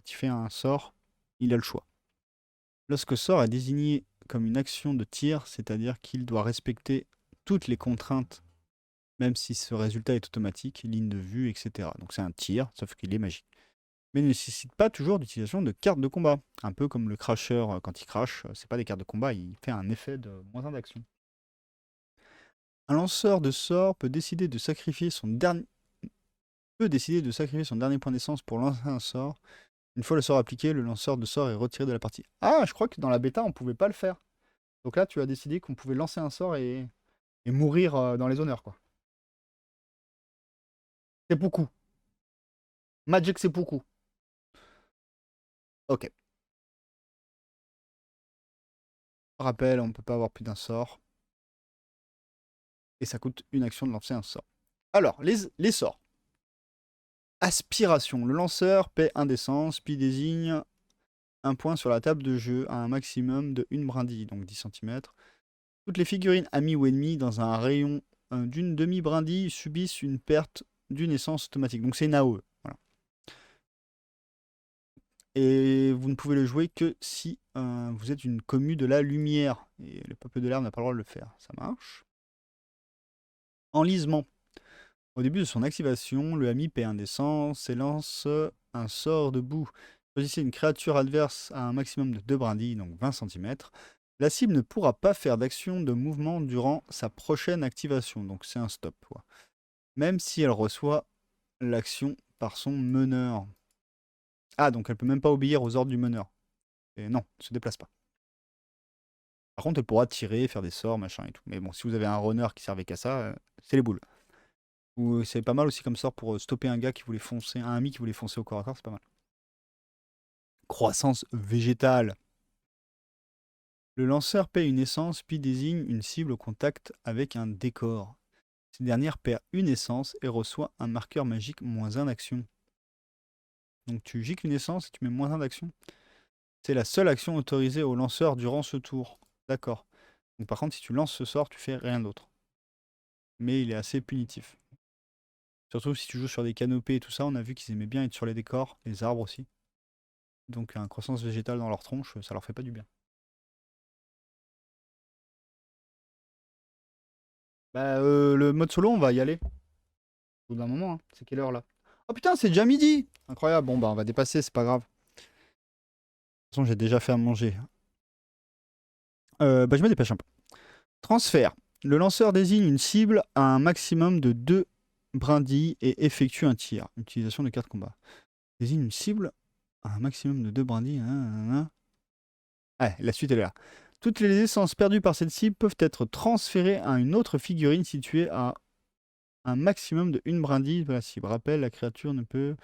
fait un sort, il a le choix. Lorsque sort est désigné comme une action de tir, c'est-à-dire qu'il doit respecter toutes les contraintes, même si ce résultat est automatique, ligne de vue, etc. Donc c'est un tir, sauf qu'il est magique. Mais ne nécessite pas toujours d'utilisation de cartes de combat. Un peu comme le crasheur, quand il crash, c'est pas des cartes de combat, il fait un effet de moins 1 d'action. Un lanceur de sort peut décider de sacrifier son dernier point d'essence pour lancer un sort. Une fois le sort appliqué, le lanceur de sort est retiré de la partie. Ah, je crois que dans la bêta, on pouvait pas le faire. Donc là, tu as décidé qu'on pouvait lancer un sort et mourir dans les honneurs, quoi. C'est beaucoup. Magic, c'est beaucoup. Ok. Rappel, on ne peut pas avoir plus d'un sort. Et ça coûte une action de lancer un sort. Alors, les sorts. Aspiration. Le lanceur paie un d'essence, puis désigne un point sur la table de jeu à un maximum de une brindille, donc 10 cm. Toutes les figurines amies ou ennemies dans un rayon d'une demi-brindille subissent une perte d'une essence automatique. Donc c'est une AOE. Voilà. Et vous ne pouvez le jouer que si vous êtes une commu de la lumière. Et le peuple de l'air n'a pas le droit de le faire. Ça marche. Enlisement. Au début de son activation, le ami paie un d'essence et lance un sort de boue. Choisissez une créature adverse à un maximum de 2 brindilles, donc 20 cm. La cible ne pourra pas faire d'action de mouvement durant sa prochaine activation, donc c'est un stop. Quoi. Même si elle reçoit l'action par son meneur. Ah, donc elle peut même pas obéir aux ordres du meneur. Et non, elle se déplace pas. Par contre, elle pourra tirer, faire des sorts, machin et tout. Mais bon, si vous avez un runner qui servait qu'à ça, c'est les boules. Ou c'est pas mal aussi comme sort pour stopper un gars qui voulait foncer, un ami qui voulait foncer au corps à corps, c'est pas mal. Croissance végétale. Le lanceur paie une essence puis désigne une cible au contact avec un décor. Cette dernière perd une essence et reçoit un marqueur magique -1 d'action. Donc tu gicles une essence et tu mets -1 d'action. C'est la seule action autorisée au lanceur durant ce tour. D'accord. Donc par contre, si tu lances ce sort, tu fais rien d'autre. Mais il est assez punitif. Surtout si tu joues sur des canopées et tout ça, on a vu qu'ils aimaient bien être sur les décors, les arbres aussi. Donc une croissance végétale dans leur tronche, ça leur fait pas du bien. Bah le mode solo, on va y aller. Au bout d'un moment, hein. C'est quelle heure là? Oh putain, c'est déjà midi! Incroyable, bon bah on va dépasser, c'est pas grave. De toute façon, j'ai déjà fait à manger. Bah je me dépêche un peu. Transfert. Le lanceur désigne une cible à un maximum de 2 brindilles et effectue un tir. Utilisation de carte combat. Désigne une cible à un maximum de 2 brindilles. Ouais, la suite elle est là. Toutes les essences perdues par cette cible peuvent être transférées à une autre figurine située à un maximum de 1 brindille de la cible. Rappel, la créature ne peut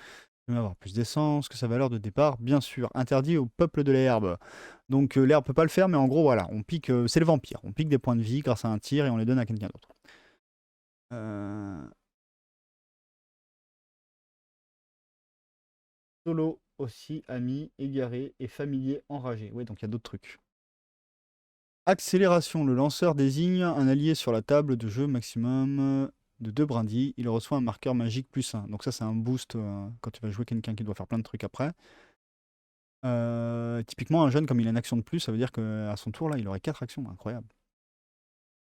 avoir plus d'essence que sa valeur de départ, bien sûr. Interdit au peuple de l'herbe. Donc l'herbe peut pas le faire, mais en gros, voilà, on pique, c'est le vampire. On pique des points de vie grâce à un tir et on les donne à quelqu'un d'autre. Solo aussi, ami, égaré et familier enragé. Oui, donc il y a d'autres trucs. Accélération. Le lanceur désigne un allié sur la table de jeu maximum de 2 brindilles. Il reçoit un marqueur magique +1. Donc ça, c'est un boost quand tu vas jouer quelqu'un qui doit faire plein de trucs après. Typiquement, un jeune, comme il a une action de plus, ça veut dire qu'à son tour, là, il aurait 4 actions. Incroyable.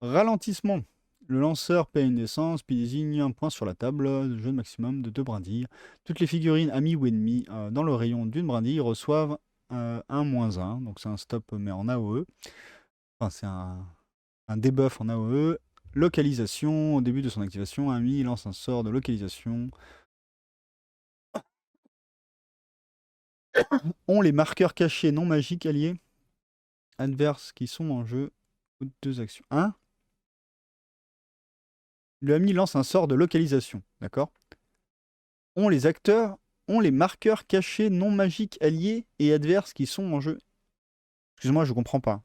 Ralentissement. Le lanceur paie une essence, puis désigne un point sur la table de jeu maximum de 2 brindilles. Toutes les figurines amies ou ennemies dans le rayon d'une brindille reçoivent un -1. Donc c'est un stop, mais en AOE. Enfin, c'est un debuff en AOE. Localisation. Au début de son activation, un ami lance un sort de localisation. Ont les marqueurs cachés non magiques alliés adverses qui sont en jeu ou 2 actions. Hein? Le ami lance un sort de localisation, d'accord? Ont les marqueurs cachés non magiques alliés et adverses qui sont en jeu. Excuse-moi, je comprends pas.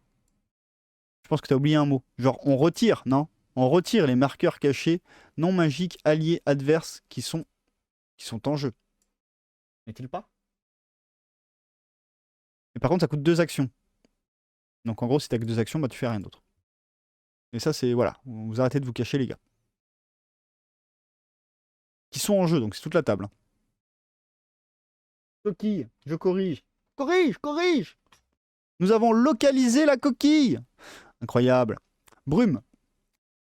Je pense que tu as oublié un mot. Genre, on retire, non? On retire les marqueurs cachés non magiques alliés adverses qui sont en jeu. N'est-il pas? Et par contre, ça coûte 2 actions. Donc en gros, si t'as que 2 actions, bah tu fais rien d'autre. Et ça, c'est... Voilà. Vous arrêtez de vous cacher, les gars. Qui sont en jeu, donc c'est toute la table. Hein. Coquille, je corrige. Corrige, corrige! Nous avons localisé la coquille! Incroyable. Brume.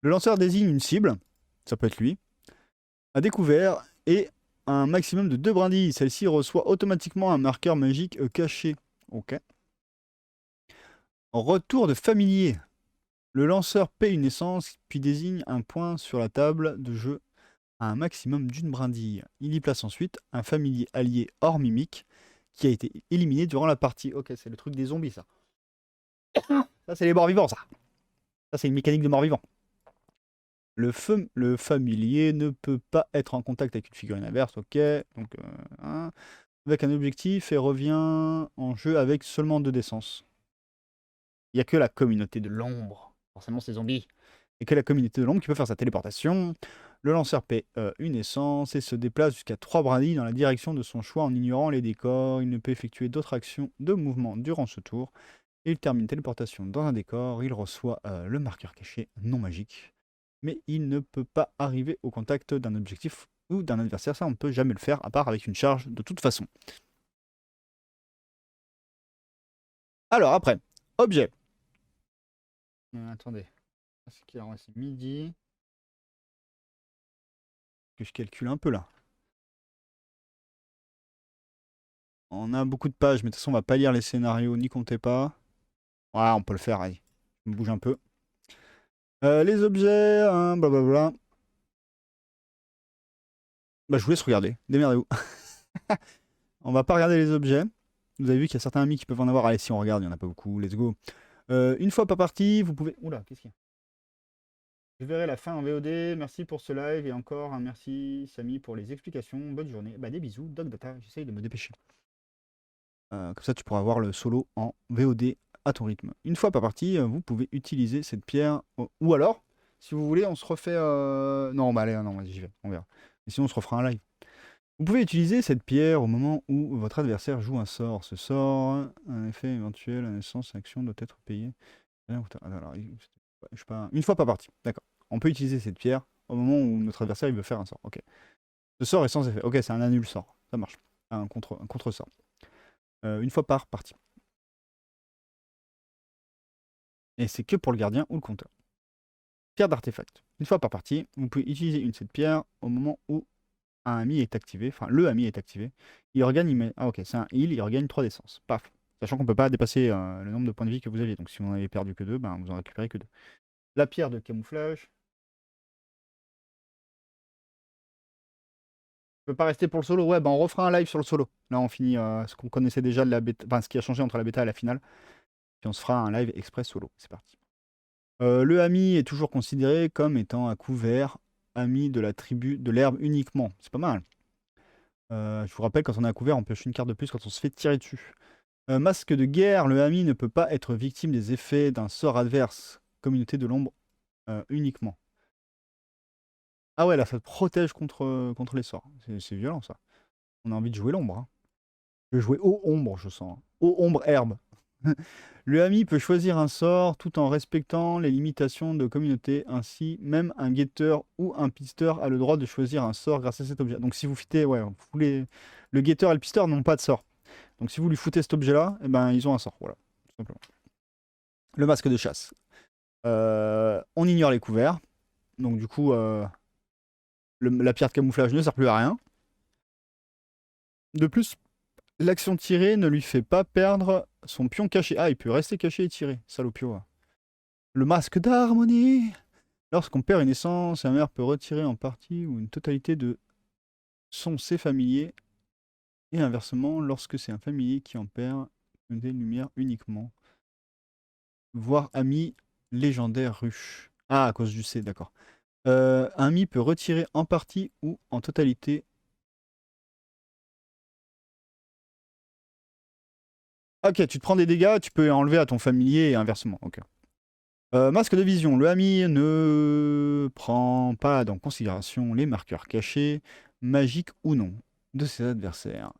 Le lanceur désigne une cible, ça peut être lui, à découvert et un maximum de 2 brindilles. Celle-ci reçoit automatiquement un marqueur magique caché. Ok. Retour de familier. Le lanceur paie une essence, puis désigne un point sur la table de jeu à un maximum d'une brindille. Il y place ensuite un familier allié hors mimique qui a été éliminé durant la partie. Ok, c'est le truc des zombies, ça. Ça, c'est les morts-vivants, ça. Ça, c'est une mécanique de mort-vivant. Le familier ne peut pas être en contact avec une figurine inverse, ok. Donc, hein, avec un objectif et revient en jeu avec seulement 2 d'essence. Il n'y a que la communauté de l'ombre. Forcément, c'est zombies. Et que la communauté de l'ombre qui peut faire sa téléportation. Le lanceur paie une essence et se déplace jusqu'à 3 brindilles dans la direction de son choix en ignorant les décors. Il ne peut effectuer d'autres actions de mouvement durant ce tour. Il termine téléportation dans un décor. Il reçoit le marqueur caché non magique. mais il ne peut pas arriver au contact d'un objectif ou d'un adversaire. Ça, on ne peut jamais le faire, à part avec une charge de toute façon. Alors après, objet. Attendez, c'est midi. Que je calcule un peu là. On a beaucoup de pages, mais de toute façon, on va pas lire les scénarios, n'y comptez pas. Ouais, on peut le faire, allez. Je me bouge un peu. Les objets, hein, blablabla. Bah, je vous laisse regarder. Démerdez-vous. On va pas regarder les objets. Vous avez vu qu'il y a certains amis qui peuvent en avoir. Allez, si on regarde, il n'y en a pas beaucoup. Let's go. Une fois pas parti, vous pouvez. Oula, qu'est-ce qu'il y a? Je verrai la fin en VOD. Merci pour ce live et encore un merci, Samy, pour les explications. Bonne journée. Bah, des bisous. Doc Data, j'essaye de me dépêcher. Comme ça, tu pourras voir le solo en VOD à ton rythme. Une fois pas parti, vous pouvez utiliser cette pierre. Ou alors, si vous voulez, on se refait. Non, bah allez, non, vas-y, j'y vais. On verra. Et sinon, on se refera un live. Vous pouvez utiliser cette pierre au moment où votre adversaire joue un sort. Ce sort, un effet éventuel, à naissance, action doit être payé. Alors, je sais pas, une fois pas parti. D'accord. On peut utiliser cette pierre au moment où notre adversaire il veut faire un sort. Ok. Ce sort est sans effet. Ok, c'est un annule sort. Ça marche. Un contre-sort. Une fois par partie. Et c'est que pour le gardien ou le compteur. Pierre d'artefact. Une fois par partie, vous pouvez utiliser une de cette pierre au moment où un ami est activé. Enfin, le ami est activé. Il regagne. Ah, ok, c'est un heal, il regagne 3 d'essence. Paf. Sachant qu'on ne peut pas dépasser le nombre de points de vie que vous aviez. Donc, si vous n'en avez perdu que 2, ben, vous en récupérez que 2. La pierre de camouflage. Je peux pas rester pour le solo. Ouais, ben, on refera un live sur le solo. Là, on finit ce qu'on connaissait déjà de la bêta. Enfin, ce qui a changé entre la bêta et la finale. Puis on se fera un live express solo. C'est parti. Le ami est toujours considéré comme étant à couvert, ami de la tribu de l'herbe uniquement. C'est pas mal. Je vous rappelle, quand on est à couvert, on pioche une carte de plus quand on se fait tirer dessus. Masque de guerre, le ami ne peut pas être victime des effets d'un sort adverse. Communauté de l'ombre uniquement. Ah ouais, là, ça te protège contre les sorts. C'est violent, ça. On a envie de jouer l'ombre. Hein. Je vais jouer eau ombre, je sens. Eau ombre herbe. Le ami peut choisir un sort tout en respectant les limitations de communauté. Ainsi, même un guetteur ou un pisteur a le droit de choisir un sort grâce à cet objet. Donc si vous fitez, ouais, le guetteur et le pisteur n'ont pas de sort. Donc si vous lui foutez cet objet-là, eh ben, ils ont un sort. Voilà, tout simplement. Le masque de chasse. On ignore les couverts. Donc du coup, la pierre de camouflage ne sert plus à rien. De plus, l'action tirée ne lui fait pas perdre son pion caché. Ah, il peut rester caché et tirer, salopio. Le masque d'harmonie. Lorsqu'on perd une essence, un maire peut retirer en partie ou une totalité de ses familiers. Et inversement, lorsque c'est un familier qui en perd, des lumières uniquement. Voire ami légendaire ruche. Ah, à cause du C, d'accord. Un ami peut retirer en partie ou en totalité. Ok, tu te prends des dégâts, tu peux enlever à ton familier et inversement. Ok. Masque de vision. Le ami ne prend pas en considération les marqueurs cachés, magiques ou non, de ses adversaires.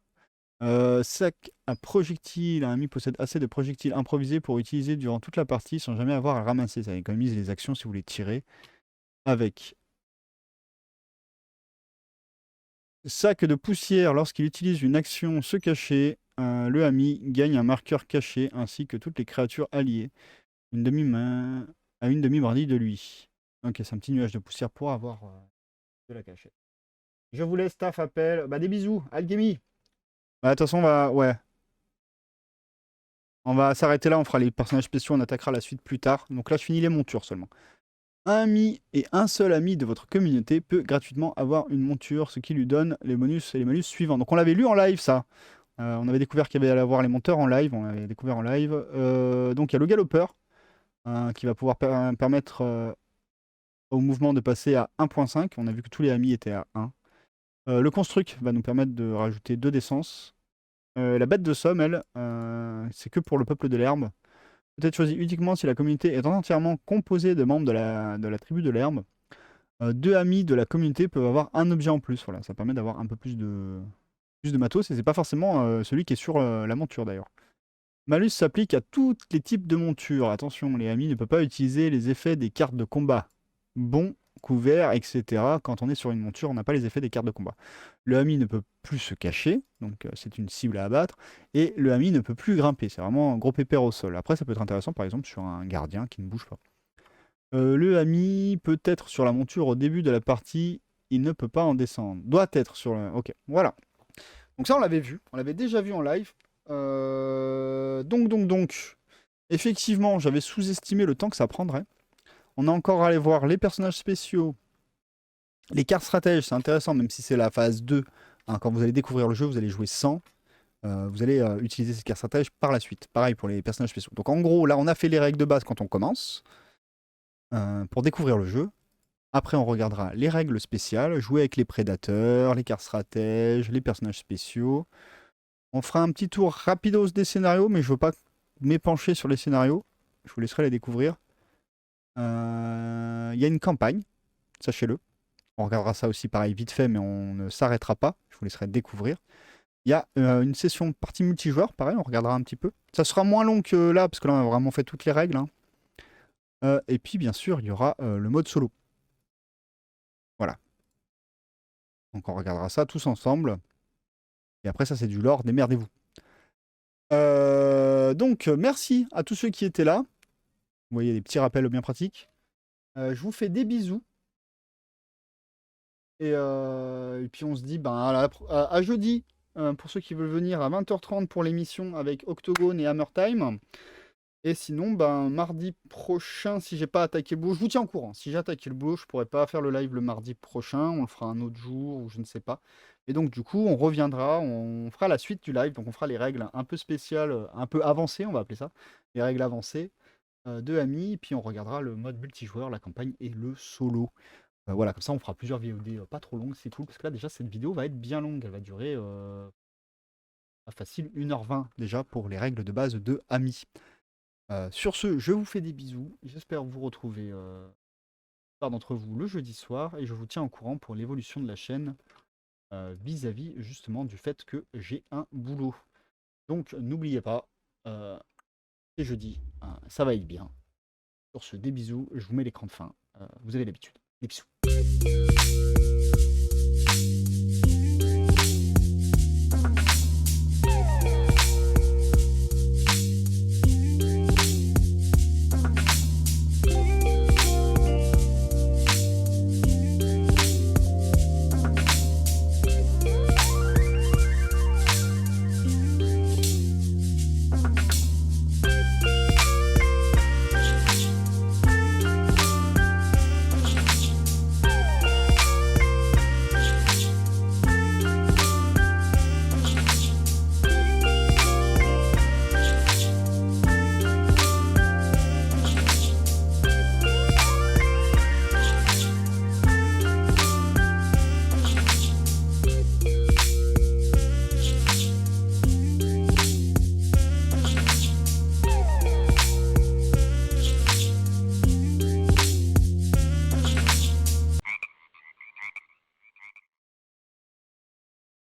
Sac à projectiles. Un ami possède assez de projectiles improvisés pour utiliser durant toute la partie sans jamais avoir à ramasser. Ça économise les actions si vous les tirez avec. Sac de poussière. Lorsqu'il utilise une action se cacher, le ami gagne un marqueur caché ainsi que toutes les créatures alliées. Une demi-main à une demi-brindille de lui. Ok, c'est un petit nuage de poussière pour avoir de la cachette. Je vous laisse, taf, appel. Bah, des bisous, Alchemy. Bah, de toute façon, on va s'arrêter là. On fera les personnages spéciaux. On attaquera la suite plus tard. Donc là, je finis les montures seulement. Un ami et un seul ami de votre communauté peut gratuitement avoir une monture, ce qui lui donne les bonus et les malus suivants. Donc on l'avait lu en live, ça. On avait découvert qu'il y avait à avoir les monteurs en live. On l'avait découvert en live. Donc il y a le galopeur qui va pouvoir permettre au mouvement de passer à 1.5. On a vu que tous les amis étaient à 1. Le construct va nous permettre de rajouter 2 d'essence. La bête de somme, elle, c'est que pour le peuple de l'herbe. Peut être choisi uniquement si la communauté est entièrement composée de membres de la tribu de l'herbe. 2 amis de la communauté peuvent avoir un objet en plus. Voilà, ça permet d'avoir un peu plus de matos. Et c'est pas forcément celui qui est sur la monture d'ailleurs. Malus s'applique à tous les types de montures. Attention, les amis ne peuvent pas utiliser les effets des cartes de combat. Bon couvert, etc. Quand on est sur une monture, on n'a pas les effets des cartes de combat. Le Ami ne peut plus se cacher, donc c'est une cible à abattre. Et le Ami ne peut plus grimper, c'est vraiment un gros pépère au sol. Après, ça peut être intéressant, par exemple, sur un gardien qui ne bouge pas. Le Ami peut être sur la monture au début de la partie, il ne peut pas en descendre. Doit être sur le... Ok, voilà. Donc ça, on l'avait vu, on l'avait déjà vu en live. Donc, effectivement, j'avais sous-estimé le temps que ça prendrait. On a encore à aller voir les personnages spéciaux, les cartes stratèges, c'est intéressant, même si c'est la phase 2. Hein, quand vous allez découvrir le jeu, vous allez jouer sans. Vous allez utiliser ces cartes stratèges par la suite. Pareil pour les personnages spéciaux. Donc en gros, là, on a fait les règles de base quand on commence, pour découvrir le jeu. Après, on regardera les règles spéciales, jouer avec les prédateurs, les cartes stratèges, les personnages spéciaux. On fera un petit tour rapidos des scénarios, mais je ne veux pas m'épancher sur les scénarios. Je vous laisserai les découvrir. Il y a une campagne, sachez-le. On regardera ça aussi pareil vite fait, mais on ne s'arrêtera pas. Je vous laisserai découvrir. Il y a une session partie multijoueur, pareil, on regardera un petit peu. Ça sera moins long que là, parce que là, on a vraiment fait toutes les règles. Hein. Et puis, bien sûr, il y aura le mode solo. Voilà. Donc, on regardera ça tous ensemble. Et après, ça, c'est du lore, démerdez-vous. Donc, merci à tous ceux qui étaient là. Vous voyez, des petits rappels bien pratiques. Je vous fais des bisous. Et puis, on se dit à jeudi, pour ceux qui veulent venir, à 20h30 pour l'émission avec Octogone et Hammer Time. Et sinon, mardi prochain, si j'ai pas attaqué le boulot, je vous tiens au courant. Si j'ai attaqué le boulot, je pourrais pas faire le live le mardi prochain. On le fera un autre jour ou je ne sais pas. Et donc, du coup, on reviendra, on fera la suite du live. Donc, on fera les règles un peu spéciales, un peu avancées, on va appeler ça. Les règles avancées de Ami. Puis, on regardera le mode multijoueur, la campagne et le solo. Voilà, comme ça, on fera plusieurs VOD pas trop longues. C'est cool parce que là, déjà, cette vidéo va être bien longue. Elle va durer facile 1h20 déjà pour les règles de base de Ami. Sur ce, je vous fais des bisous. J'espère vous retrouver par d'entre vous le jeudi soir et je vous tiens au courant pour l'évolution de la chaîne vis-à-vis justement du fait que j'ai un boulot. Donc n'oubliez pas, c'est jeudi, ça va être bien. Sur ce, des bisous, je vous mets l'écran de fin. Vous avez l'habitude. Des bisous.